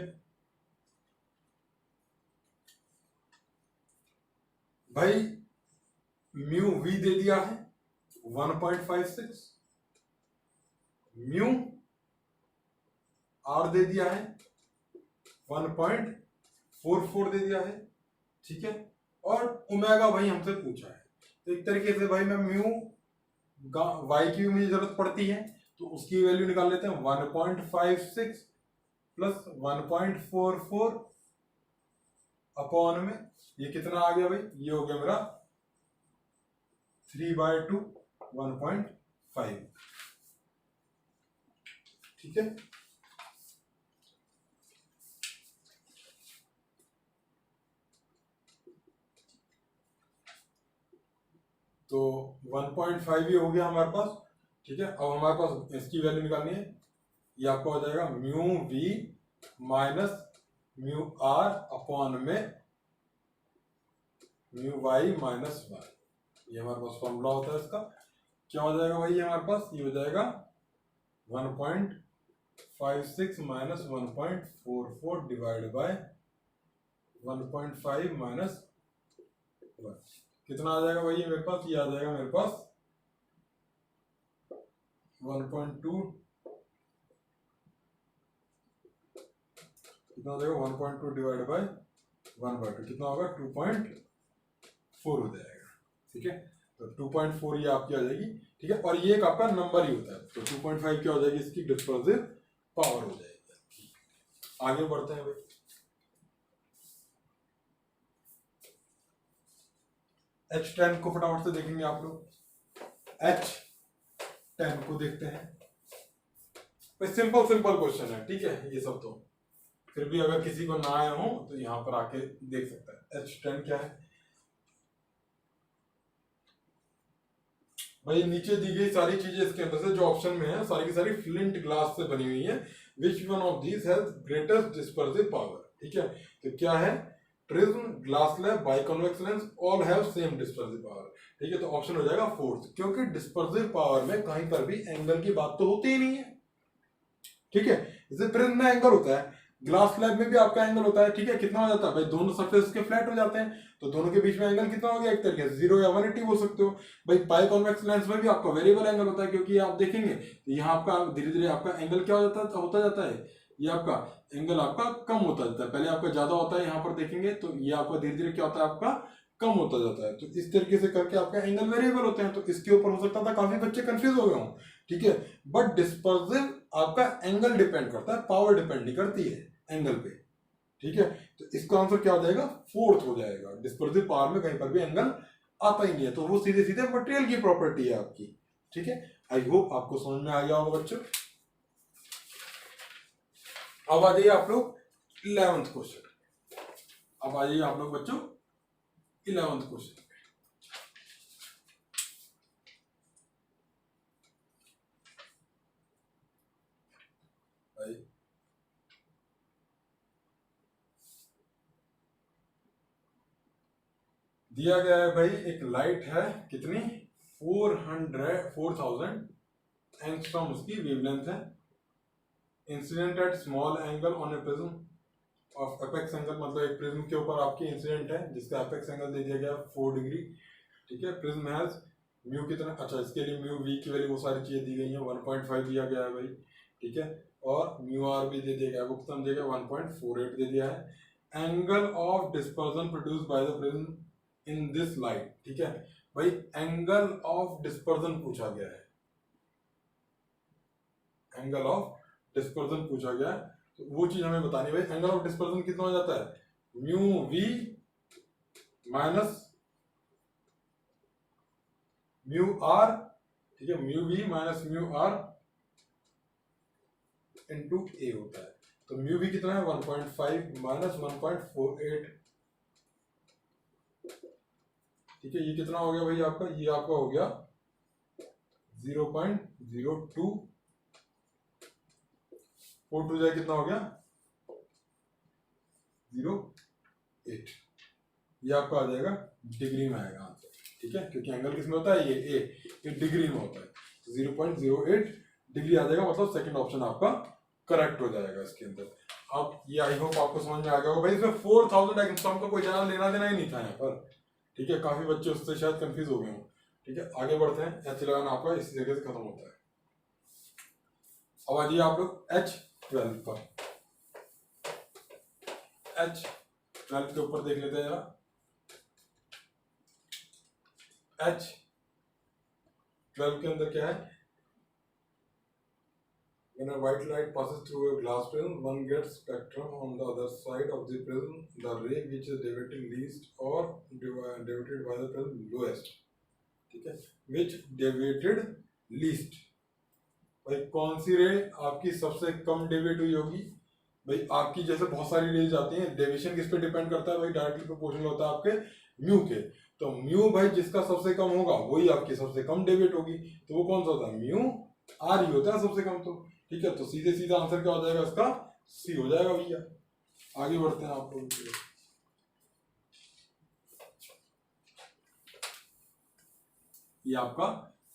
भाई। म्यू वी दे दिया है 1.56, म्यू आर दे दिया है 1.44 दे दिया है, ठीक है, और ओमेगा भाई हमसे पूछा है। तो एक तरीके से भाई मैं म्यू वाई की भी मुझे जरूरत पड़ती है, तो उसकी वैल्यू निकाल लेते हैं, 1.56 प्लस 1.44 अपॉन में ये कितना आ गया भाई, ये हो गया मेरा 3/2 1.5, ठीक है। तो 1.5 ये हो गया हमारे पास, ठीक है। अब हमारे पास इसकी वैल्यू निकालनी है, ये आपका हो जाएगा mu V minus mu R upon में म्यू वाई माइनस वाई, ये हमारे पास फॉर्मूला होता है इसका। क्या हो जाएगा भाई, ये हमारे पास ये हो जाएगा 1.56 माइनस 1.44 डिवाइड बाय 1.5 माइनस 1, कितना आ जाएगा भाई ये मेरे पास, ये आ जाएगा मेरे पास 1.2, कितना हो जाएगा 1.2 डिवाइड बाय 1/2, कितना होगा 2.4 हो जाएगा, ठीक है। तो 2.4 ये आपकी आ जाएगी, ठीक है, और ये एक आपका नंबर ही होता है, तो 2.5 क्या हो जाएगी इसकी डिस्पर्सिव पावर हो जाएगी। आगे बढ़ते हैं भाई, H10 को फटाफट से देखेंगे आप लोग। 10 को देखते हैं। सिंपल सिंपल क्वेश्चन है, ठीक है ये सब। तो फिर भी अगर किसी को ना आया हो तो यहाँ पर आके देख सकता है। H10 क्या है भाई, नीचे दी गई सारी चीजें इसके अंदर से जो ऑप्शन में है सारी की सारी फ्लिंट ग्लास से बनी हुई है। Which one of these has greatest dispersive power, ठीक है। तो क्या है, prism, glass slab, biconvex lens, all have same dispersive power, ठीक है। तो ऑप्शन हो जाएगा फोर्थ, क्योंकि डिस्पर्सिव पावर में कहीं पर भी एंगल की बात तो होती ही नहीं है, ठीक है। जैसे प्रिज्म में एंगल होता है, ग्लास स्लैब में भी आपका एंगल होता है, ठीक है। कितना हो जाता है भाई, दोनों सरफेस के फ्लैट हो जाते हैं, तो दोनों के बीच में एंगल कितना हो गया, एक तरीके से 0 या 180 बोल सकते हो भाई। पाई कॉन्वेक्स लेंस में भी आपका वेरिएबल एंगल होता है, क्योंकि आप देखेंगे तो यहाँ आपका धीरे धीरे आपका एंगल क्या होता जाता है, ये आपका एंगल आपका कम होता जाता है। पहले आपका ज्यादा होता है, यहाँ पर देखेंगे तो ये आपका धीरे धीरे क्या होता है, आपका कम होता जाता है। तो इस तरीके से करके आपका एंगल वेरिएबल होते हैं। तो इसके ऊपर हो सकता था काफी बच्चे कंफ्यूज हो गए हों, ठीक है। बट डिस्पर्सिव आपका एंगल डिपेंड करता है, पावर डिपेंड नहीं करती है एंगल पे, ठीक है। तो इसका आंसर क्या हो जाएगा, फोर्थ हो जाएगा। डिस्पर्सिव पावर में कहीं पर भी एंगल आता ही नहीं है, तो वो सीधे सीधे मटेरियल की प्रॉपर्टी है आपकी, ठीक है। आई होप आपको समझ में आ गया होगा बच्चों। अब आ जाइए आप लोग 11th क्वेश्चन। अब आ जाइए आप लोग बच्चों 11th क्वेश्चन। दिया गया है भाई, एक लाइट है कितनी 4000 एंगस्ट्रॉम उसकी वेवलेंथ है। Incident at small angle on A prism of apex angle, मतलब एक प्रिज्म के ऊपर आपकी इंसिडेंट है जिसका एपेक्स एंगल दे दिया गया 4 डिग्री, ठीक है। प्रिज्म हैज म्यू कितना, अच्छा इसके लिए म्यू वी की वैल्यू वो सारी चीजें दी गई हैं, 1.5 दिया गया है भाई, ठीक है। और म्यू आर भी दे दिया गया है, वो कितना दिया गया 1.48 दे दिया है। Angle of dispersion produce by the prism in this light, ठीक है भाई। एंगल ऑफ डिस्पर्जन पूछा गया है, एंगल ऑफ डिस्पर्जन पूछा गया है, तो वो चीज हमें बतानी है भाई। एंगल ऑफ डिस्पर्जन कितना हो जाता है, mu V minus mu R, ठीक है। Mu V minus mu R into A होता है। तो म्यू वी कितना है 1.5 माइनस 1.48, ठीक है। ये कितना हो गया भाई आपका, ये आपका हो गया 0.02, 4 जाए कितना हो गया 0.8, ये आपका आ जाएगा डिग्री में आएगा आंसर, ठीक है। क्योंकि एंगल किसमें होता है, ये डिग्री में होता है, तो 0.08 डिग्री आ जाएगा, मतलब सेकंड ऑप्शन आपका करेक्ट हो जाएगा इसके अंदर। अब ये आई होप आपको समझ में आ गया होगा भाई। इसमें 4000 एंगस्ट्रॉम का कोई ज्यादा लेना देना ही नहीं था यहाँ पर, ठीक है। काफी बच्चे उससे शायद कंफ्यूज हो गए हों, ठीक है। आगे बढ़ते हैं। H11 आपका इसी जगह से खत्म होता है। अब आ जाइए आप लोग H12 पर। H12 के ऊपर देख लेते हैं जरा। H12 के अंदर क्या है, when a white light passes through a glass prism, one gets spectrum on the other side of the prism, the ray which is deviated least or deviated by the prism lowest, ठीक है। which deviated least, भाई कौन सी रे आपकी सबसे कम deviate हुई होगी भाई। आपकी जैसे बहुत सारी रेज आती हैं, डेविएशन किस पे डिपेंड करता है भाई, डायरेक्टली प्रोपोर्शनल होता है आपके म्यू के। तो म्यू भाई जिसका सबसे कम होगा वही आपकी सबसे कम डेविएट होगी, तो वो कौन सा होता है, म्यू आर ही होता है सबसे कम, तो ठीक है। तो सीधे सीधा आंसर क्या हो जाएगा इसका, सी हो जाएगा भैया। आगे बढ़ते हैं आप लोग, ये आपका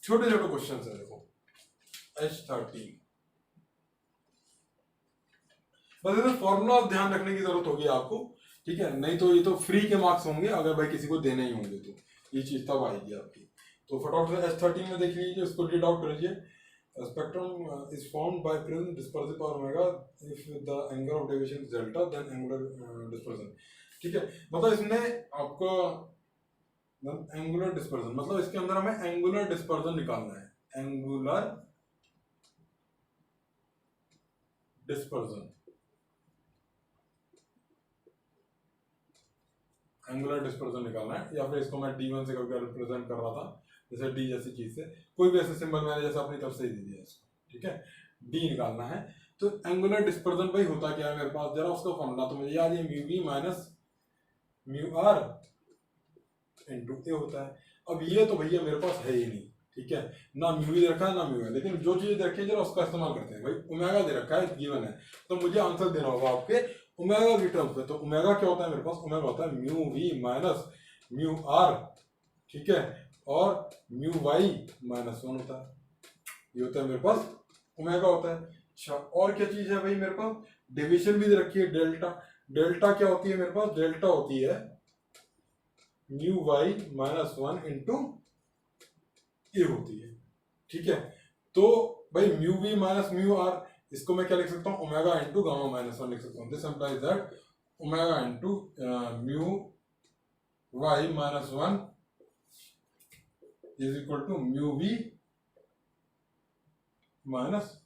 छोटे छोटे क्वेश्चन है देखो। H13 बस इसमें फॉर्मूला ध्यान रखने की जरूरत होगी आपको, ठीक है। नहीं तो ये तो फ्री के मार्क्स होंगे, अगर भाई किसी को देने ही होंगे तो ये चीज तब आएगी आपकी। तो फटाफट से H13 में देख लीजिए, इसको रीड आउट कर लीजिए। Spectrum is formed by prism dispersive power omega if the angle of deviation is delta then angular dispersion, ठीक है। मतलब इसमें आपको एंगुलर डिस्पर्जन, मतलब इसके अंदर हमें एंगुलर डिस्पर्जन निकालना है, एंगुलर डिस्पर्जन, एंगुलर डिस्पर्जन निकालना है, या फिर इसको मैं D1 से करके रिप्रेजेंट कर रहा था, जैसे डी जैसी चीज से, कोई भी ऐसे सिंबल मैंने जैसे अपनी तरफ से ही दे दिया इसको, ठीक है, डी निकालना है। तो एंगुलर डिस्पर्जन भाई होता क्या है मेरे पास, जरा उसका फॉर्मूला तो मुझे याद है, mu V minus mu R into A होता है। अब ये तो भैया मेरे पास है ही नहीं, ठीक है, ना म्यू वी दे रखा है ना म्यू है, लेकिन जो चीज दे रखी है जरा उसका इस्तेमाल करते हैं। भाई ओमेगा दे रखा है, गिवन है, तो मुझे आंसर देना होगा आपके ओमेगा की टर्म्स में। तो ओमेगा क्या होता है मेरे पास, ओमेगा होता है mu V minus mu R, ठीक है, और म्यू वाई माइनस 1 होता है, ये होता है मेरे पास ओमेगा होता है। अच्छा, और क्या चीज है भाई मेरे पास, डेविएशन भी दे रखी है डेल्टा। डेल्टा क्या होती है मेरे पास, डेल्टा होती है mu Y minus 1 into A होती है, ठीक है। तो भाई mu V minus mu R, इसको मैं क्या लिख सकता हूँ, ओमेगा इंटू गामा माइनस 1 लिख सकता हूँ। This implies that omega into mu Y minus 1 is equal to mu V minus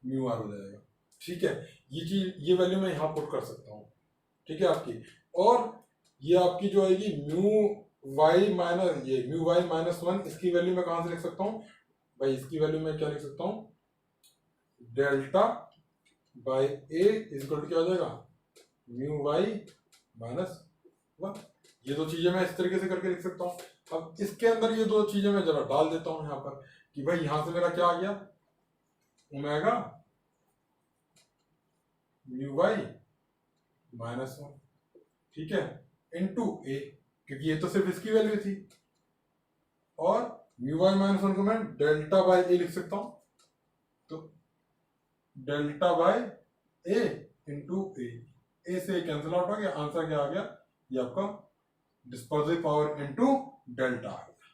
mu R हो जाएगा, ठीक है। ये चीज, ये वैल्यू मैं यहाँ पुट कर सकता हूँ, ठीक है आपकी। और ये आपकी जो आएगी म्यू वाई माइनस, ये म्यू वाई माइनस 1, इसकी वैल्यू मैं कहाँ से लिख सकता हूँ भाई, इसकी वैल्यू मैं क्या लिख सकता हूँ, delta by A is equal to क्या हो जाएगा, म्यू वाई माइनस 1। ये दो चीजें मैं इस तरीके से करके लिख सकता हूँ। अब इसके अंदर ये दो चीजें मैं जरा डाल देता हूँ यहाँ पर, कि भाई यहां से मेरा क्या आ गया, ओमेगा म्यू वाई माइनस 1, ठीक है, इंटू ए, क्योंकि ये तो सिर्फ इसकी वैल्यू थी, और म्यू वाई माइनस 1 को मैं डेल्टा बाई ए लिख सकता हूं, तो डेल्टा बाई ए इंटू ए से कैंसिल आउट हो गया, आंसर क्या आ गया, ये आपका डिस्पर्सिव पावर इंटू डेल्टा आ गया,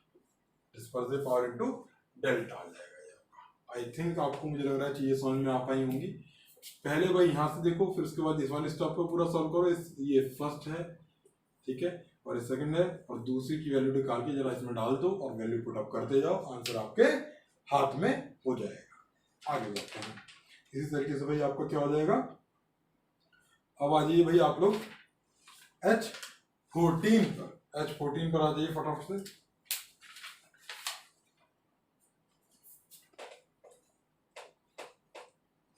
डिस्पर्सिव पावर इंटू डेल्टा आ जाएगा ये आपका। आई थिंक आपको, मुझे लग रहा है चीजें समझ में आ पाई होंगी। पहले भाई यहाँ से देखो, फिर उसके बाद इस वाले स्टेप को पूरा सॉल्व करो। ये फर्स्ट है, ठीक है, और ये सेकंड है, और दूसरी की वैल्यू निकाल के जरा इसमें डाल दो और वैल्यू पुट अप करते जाओ, आंसर आपके हाथ में हो जाएगा। आगे बढ़ते हैं, इसी तरीके से भाई आपका क्या हो जाएगा। अब आ जाइए भाई आप लोग H14 पर, H14 पर आ जाइए फटाफट से।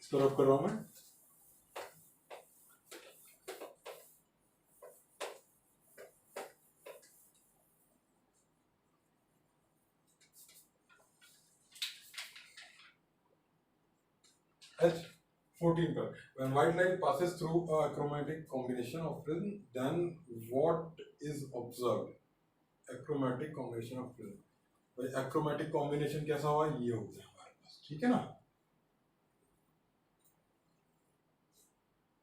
इसको रब कर रहा हूं मैं। H14 पर, when white light passes through a achromatic combination of prism, then what is observed? Achromatic combination of prism, भाई achromatic combination कैसा हुआ, ये हो गया हमारे पास, ठीक है ना।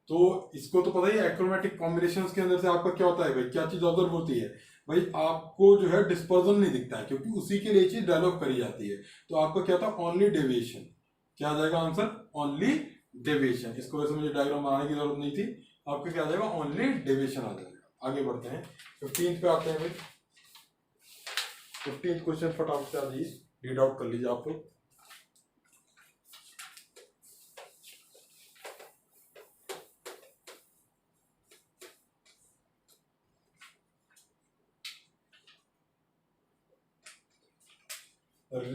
तो इसको तो पता ही है, एक्रोमेटिक कॉम्बिनेशंस के अंदर से आपका क्या होता है भाई, क्या चीज ऑब्जर्व होती है भाई, आपको जो है डिस्पर्जन नहीं दिखता है, क्योंकि उसी के लिए चीज डेवलप करी जाती है। तो आपका क्या था, ओनली डेविएशन, क्या आ जाएगा आंसर, ओनली डेविएशन। इसको वैसे मुझे डायग्राम बनाने की जरूरत नहीं थी, आपका क्या आ जाएगा, ओनली डेविएशन आ जाएगा। आगे बढ़ते हैं, 15 पे आते हैं भाई। 15 क्वेश्चन फटाफट से आ जाइए, रीड आउट कर लीजिए आप लोग।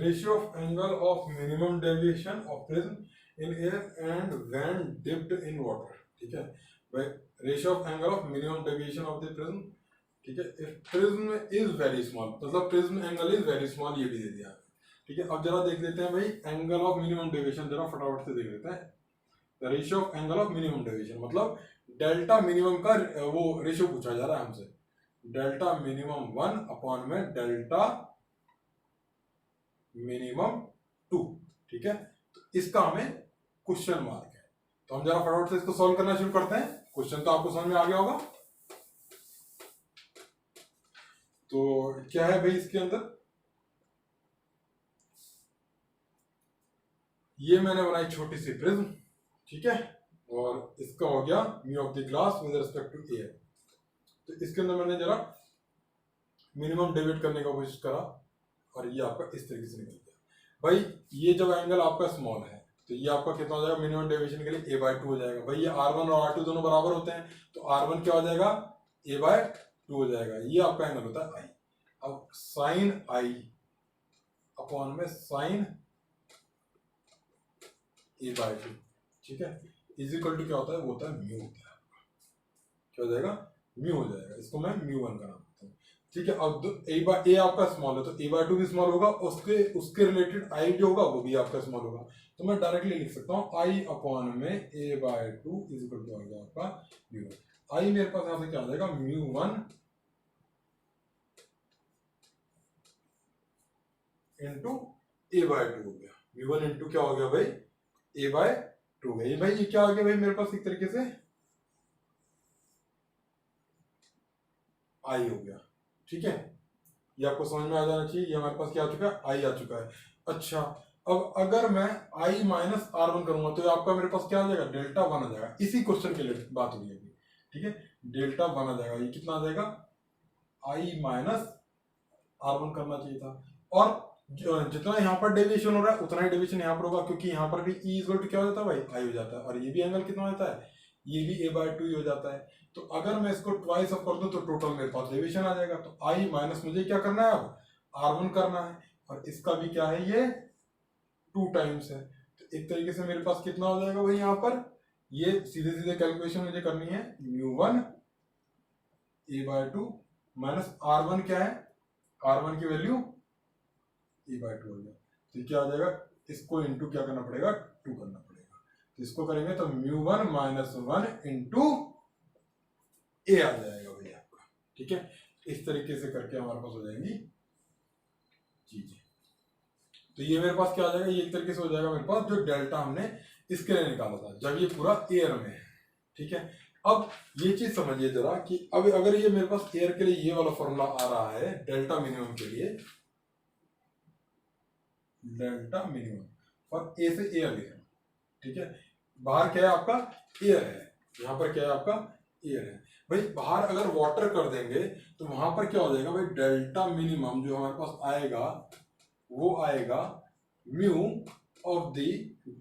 Ratio of angle of minimum deviation of prism in air and when dipped in water, ठीक है भाई। Ratio of angle of minimum deviation of the prism, ठीक है, if prism is very small, मतलब prism angle is very small, ये भी दे दिया, ठीक है। अब जरा देख लेते हैं भाई एंगल ऑफ मिनिमम डेविएशन, जरा फटाफट से देख लेते हैं। The ratio of angle of minimum deviation मतलब डेल्टा मिनिमम का वो रेशियो पूछा जा रहा है हमसे, डेल्टा मिनिमम 1 अपॉन में डेल्टा मिनिमम 2, ठीक है। तो इसका हमें क्वेश्चन मार्क है, तो हम जरा फटाफट से इसको सॉल्व करना शुरू करते हैं। क्वेश्चन तो आपको समझ में आ गया होगा। तो क्या है भाई इसके अंदर, ये मैंने बनाई छोटी सी प्रिज्म, ठीक है, और इसका हो गया mu of the glass with respect to air. तो इसके अंदर मैंने जरा मिनिमम डेविएट करने का कोशिश करा, और ये आपका इस तरीके से निकल गया भाई। ये जब एंगल आपका स्मॉल है, तो ये आपका कितना हो जाएगा, मिनिमम डेविएशन के लिए a/2 हो जाएगा भाई। ये r1 और r2 दोनों बराबर होते हैं, तो r1 क्या हो जाएगा, a/2 हो जाएगा। ये आपका एंगल होता है i। अब साइन i अपॉन में साइन ए बाय टू, ठीक है, इज इक्वल टू क्या होता है, वो होता है म्यू होता है, क्या हो जाएगा, म्यू हो जाएगा। इसको मैं म्यू वन का नाम देता हूँ, ठीक है। अब ए आपका स्मॉल है तो ए बाय टू भी स्मॉल होगा, उसके उसके रिलेटेड आई जो होगा वो भी आपका स्मॉल होगा, तो मैं डायरेक्टली लिख सकता हूँ आई अपॉन में A by two is equal to आ गया आपका म्यू वन। आई मेरे पास यहाँ से क्या आ जाएगा, mu one into A by two हो गया, म्यू वन इंटू क्या हो गया भाई, ए बाय टू गई भाई। ये क्या आ गया भाई मेरे पास, एक तरीके से आई हो गया, ठीक है। ये आपको समझ में आ जाना चाहिए, ये हमारे पास क्या आ चुका है, आई आ चुका है। अच्छा, अब अगर मैं आई माइनस आर वन करूंगा तो आपका मेरे पास क्या आ जाएगा, डेल्टा वन आ जाएगा। इसी क्वेश्चन के लिए बात हुई अभी, ठीक है, डेल्टा वन आ जाएगा। ये कितना आ जाएगा, आई माइनस आर वन करना चाहिए था, और जितना यहाँ पर डेविएशन हो रहा है उतना ही डेविएशन यहाँ पर होगा, क्योंकि यहाँ पर भी ई इक्वल टू क्या हो जाता है भाई, आई हो जाता है, और ये भी एंगल कितना हो जाता है, ये भी ए बाय टू ही हो जाता है। तो अगर मैं इसको ट्वाइस ऑफ कर दूं तो टोटल मेरे पास डेविएशन आ जाएगा। तो आई माइनस मुझे क्या करना है, अब आर वन करना है, और इसका भी क्या है, ये टू टाइम्स है। तो एक तरीके से मेरे पास कितना हो जाएगा भाई, यहाँ पर ये सीधे सीधे कैलकुलेशन मुझे करनी है, mu one A by two minus R one क्या है, आर वन की वैल्यू ए बाय टू हो गया, तो क्या आ जाएगा, इसको इंटू क्या करना पड़ेगा, टू करना पड़ेगा। तो इसको करेंगे तो mu one minus one into A आ जाएगा भाई आपका, ठीक है। इस तरीके से करके हमारे पास हो जाएंगी चीजें। तो ये मेरे पास क्या आ जाएगा, ये एक तरीके से हो जाएगा मेरे पास जो डेल्टा हमने इसके लिए निकाला था जब ये पूरा एयर में है, ठीक है। अब ये चीज समझिए जरा कि अब अगर ये मेरे पास एयर के लिए ये वाला फॉर्मूला आ रहा है डेल्टा मिनिमम के लिए, डेल्टा मिनिमम और ए से एयर लिख रहा हूं, ठीक है। बाहर क्या है आपका, एयर है, यहाँ पर क्या है आपका, एयर है भाई। बाहर अगर वाटर कर देंगे तो वहां पर क्या हो जाएगा भाई, डेल्टा मिनिमम जो हमारे पास आएगा वो आएगा mu of the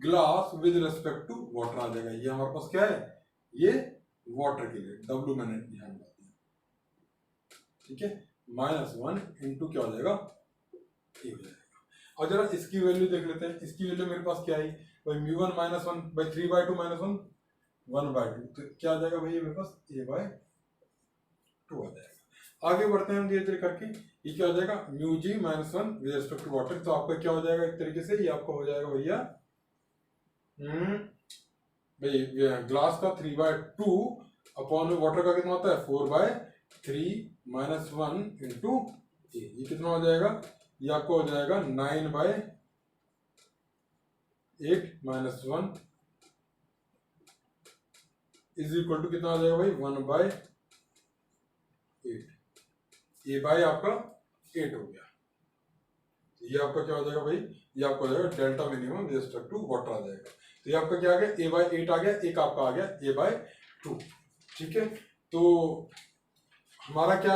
glass with respect to water आ जाएगा। ये हमारे पास क्या है, ये वाटर के लिए डब्ल्यू मैंने ध्यान दिया, ठीक है, माइनस वन इंटू क्या हो जाएगा, ए हो जाएगा। और जरा इसकी वैल्यू देख लेते हैं, इसकी वैल्यू मेरे पास क्या आई भाई, mu one minus one by three by two minus one, one by two, तो क्या आ जाएगा भाई ये मेरे पास ए बाय टू आ जाएगा। आगे बढ़ते हैं हम धीरे धीरे करके, ये क्या हो जाएगा, mu G minus one with respect to water, तो आपका क्या हो जाएगा एक तरीके से, ये आपका हो जाएगा भैया भाई ग्लास का थ्री बाय टू अपॉन में वाटर का कितना होता है, four by three minus one into A, ये कितना हो जाएगा, ये आपको हो जाएगा nine by eight minus one is equal to कितना आ जाएगा भाई, one by eight, A by आपका एट हो गया। ये आपका क्या हो जाएगा भाई, ये आपका हो जाएगा delta minimum with respect to water आ जाएगा। तो ये आपका क्या आ गया, ए बाय एट आ गया, एक आपका आ गया ए बाय टू, ठीक है। तो हमारा क्या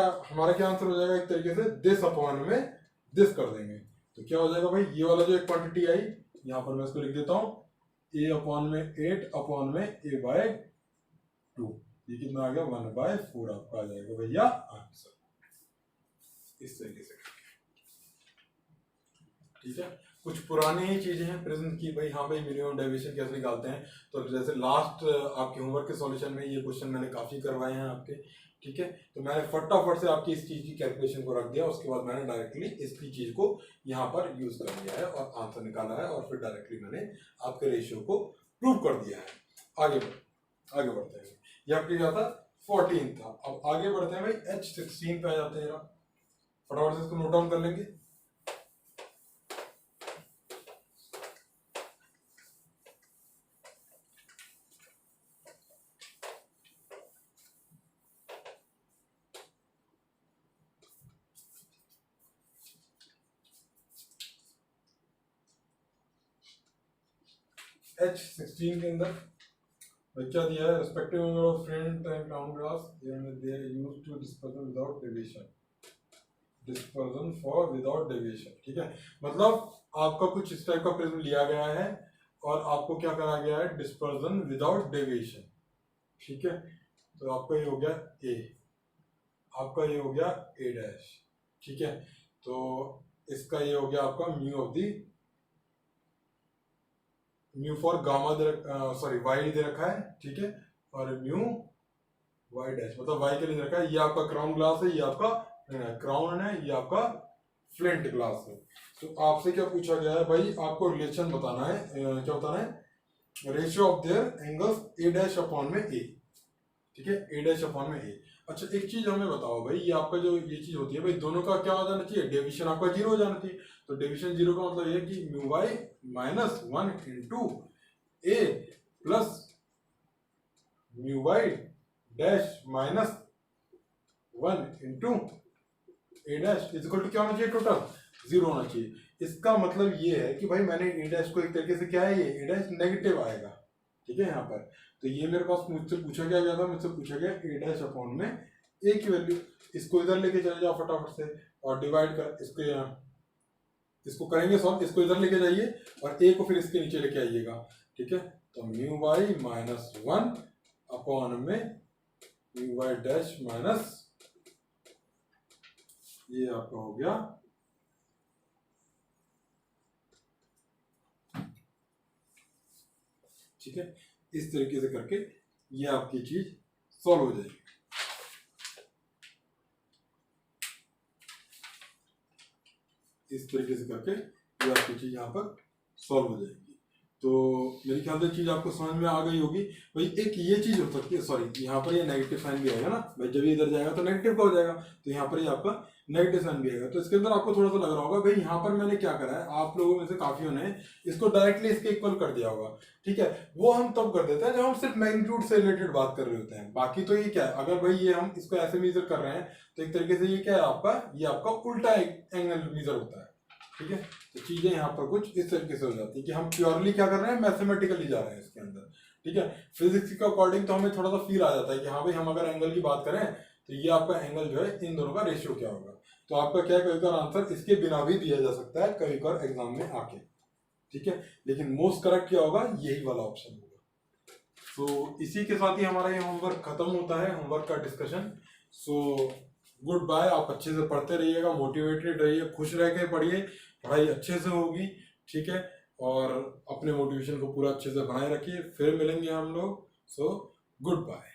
आंसर हो जाएगा एक तरीके से, दिस अपॉन में दिस कर देंगे तो क्या हो जाएगा भाई, ये वाला जो एक क्वांटिटी आई यहाँ पर मैं इसको लिख देता हूँ, ए अपॉन में एट अपॉन में ए बाय टू, ये कितना आ गया, वन बाय फोर आपका आ जाएगा भैया आंसर, इस तरीके से, ठीक है। कुछ पुरानी ही चीजें हैं प्रेजेंट की भाई, हाँ भाई मिनिमम डेविएशन कैसे निकालते हैं, तो जैसे लास्ट आपके होमवर्क के सॉल्यूशन में ये क्वेश्चन मैंने काफी करवाए हैं आपके, ठीक है। तो मैंने फटाफट से आपकी इस चीज की कैलकुलेशन को रख दिया, उसके बाद मैंने डायरेक्टली इसकी चीज को यहाँ पर यूज कर लिया है और आंसर निकाला है, और फिर डायरेक्टली मैंने आपके रेशियो को प्रूव कर दिया है। आगे बढ़ते हैं, ये आपके क्या था 14 था। अब आगे बढ़ते हैं भाई H16 पे आ जाते हैं, फटाफट से इसको नोट डाउन कर लेंगे। H16 के अंदर क्या दिया है, respective of front and ground glass they are used to dispersion without deviation, dispersion for without deviation, ठीक है। मतलब आपका कुछ इस टाइप का प्रिज्म लिया गया है और आपको क्या करा गया है, डिस्पर्सन विदाउट डेविएशन, ठीक है। तो आपका ये हो गया ए, आपका ये हो गया ए डैश, ठीक है। तो इसका ये हो गया आपका mu of the, mu for gamma sorry why they रखा है, ठीक है, और म्यू वाई डैश मतलब वाई के लिए दे रखा है। ये आपका क्राउन ग्लास है, ये आपका क्राउन है, ये आपका फ्लिंट ग्लास है। तो आपसे क्या पूछा गया है भाई, आपको रिलेशन बताना है, क्या बताना है, ratio of their angles A dash upon में ए, ठीक है, ए डैश अपॉन में ए। अच्छा एक चीज हमें बताओ भाई, ये आपका जो ये चीज होती है भाई, दोनों का क्या हो जाना चाहिए, डेविएशन आपका 0 हो जाना चाहिए। तो डेविएशन 0 का मतलब ये है कि mu Y minus 1 into A plus mu Y dash minus 1 into A dash is equal to क्या होना चाहिए, टोटल 0 होना चाहिए। इसका मतलब ये है कि भाई मैंने ए डैश को एक तरीके से क्या है, ये ए डैश नेगेटिव आएगा, ठीक है यहाँ पर। तो ये मेरे पास मुझसे पूछा गया था, मुझसे पूछा गया ए डैश अपॉन में ए की वैल्यू, इसको इधर लेके चले जाओ फटाफट से और डिवाइड कर, इसको करेंगे सॉल्व, इसको इधर लेके जाइए और ए को फिर इसके नीचे लेके आइएगा, ठीक है। तो म्यू वाई माइनस 1 अपॉन में म्यू वाई डैश माइनस, ये आपका हो गया, ठीक है। इस तरीके से करके ये आपकी चीज सॉल्व हो जाएगी। इस तरीके से करके ये आपकी चीज यहाँ पर सॉल्व हो जाएगी। तो मेरे ख्याल से चीज आपको समझ में आ गई होगी भाई। एक ये चीज हो सकती है, सॉरी यहाँ पर ये नेगेटिव साइन भी आएगा ना भाई, जब ये इधर जाएगा तो नेगेटिव का हो जाएगा, तो यहाँ पर ये आपका नेगेटिव साइन भी आएगा। तो इसके अंदर आपको थोड़ा सा लग रहा होगा भाई यहाँ पर मैंने क्या करा है, आप लोगों में से काफियों ने इसको डायरेक्टली इसके इक्वल कर दिया होगा, ठीक है। वो हम तब कर देते हैं जब हम सिर्फ मैग्नीट्यूड से रिलेटेड बात कर रहे होते हैं। बाकी तो ये क्या है, अगर भाई ये हम इसको ऐसे मेजर कर रहे हैं तो एक तरीके से ये क्या है आपका, ये आपका उल्टा एंगल मेजर होता है, ठीक है। तो चीजें यहाँ पर कुछ इस तरीके से हो जाती है कि हम प्योरली क्या कर रहे हैं, मैथमेटिकली जा रहे हैं इसके अंदर, ठीक है। फिजिक्स के अकॉर्डिंग तो हमें थोड़ा सा फील आ जाता है कि हाँ भाई हम अगर एंगल की बात करें तो ये आपका एंगल जो है इन दोनों का रेशियो क्या होगा। तो आपका क्या कभी कभार आंसर इसके बिना भी दिया जा सकता है कभी कभार एग्जाम में आके, ठीक है। लेकिन मोस्ट करेक्ट क्या होगा, यही वाला ऑप्शन होगा। तो इसी के साथ ही हमारा ये होमवर्क खत्म होता है, होमवर्क का डिस्कशन। So good bye. आप अच्छे से पढ़ते रहिएगा, मोटिवेटेड रहिए, खुश रह के पढ़िए, पढ़ाई अच्छे से होगी, ठीक है। और अपने मोटिवेशन को पूरा अच्छे से बनाए रखिए। फिर मिलेंगे हम लोग। So good bye.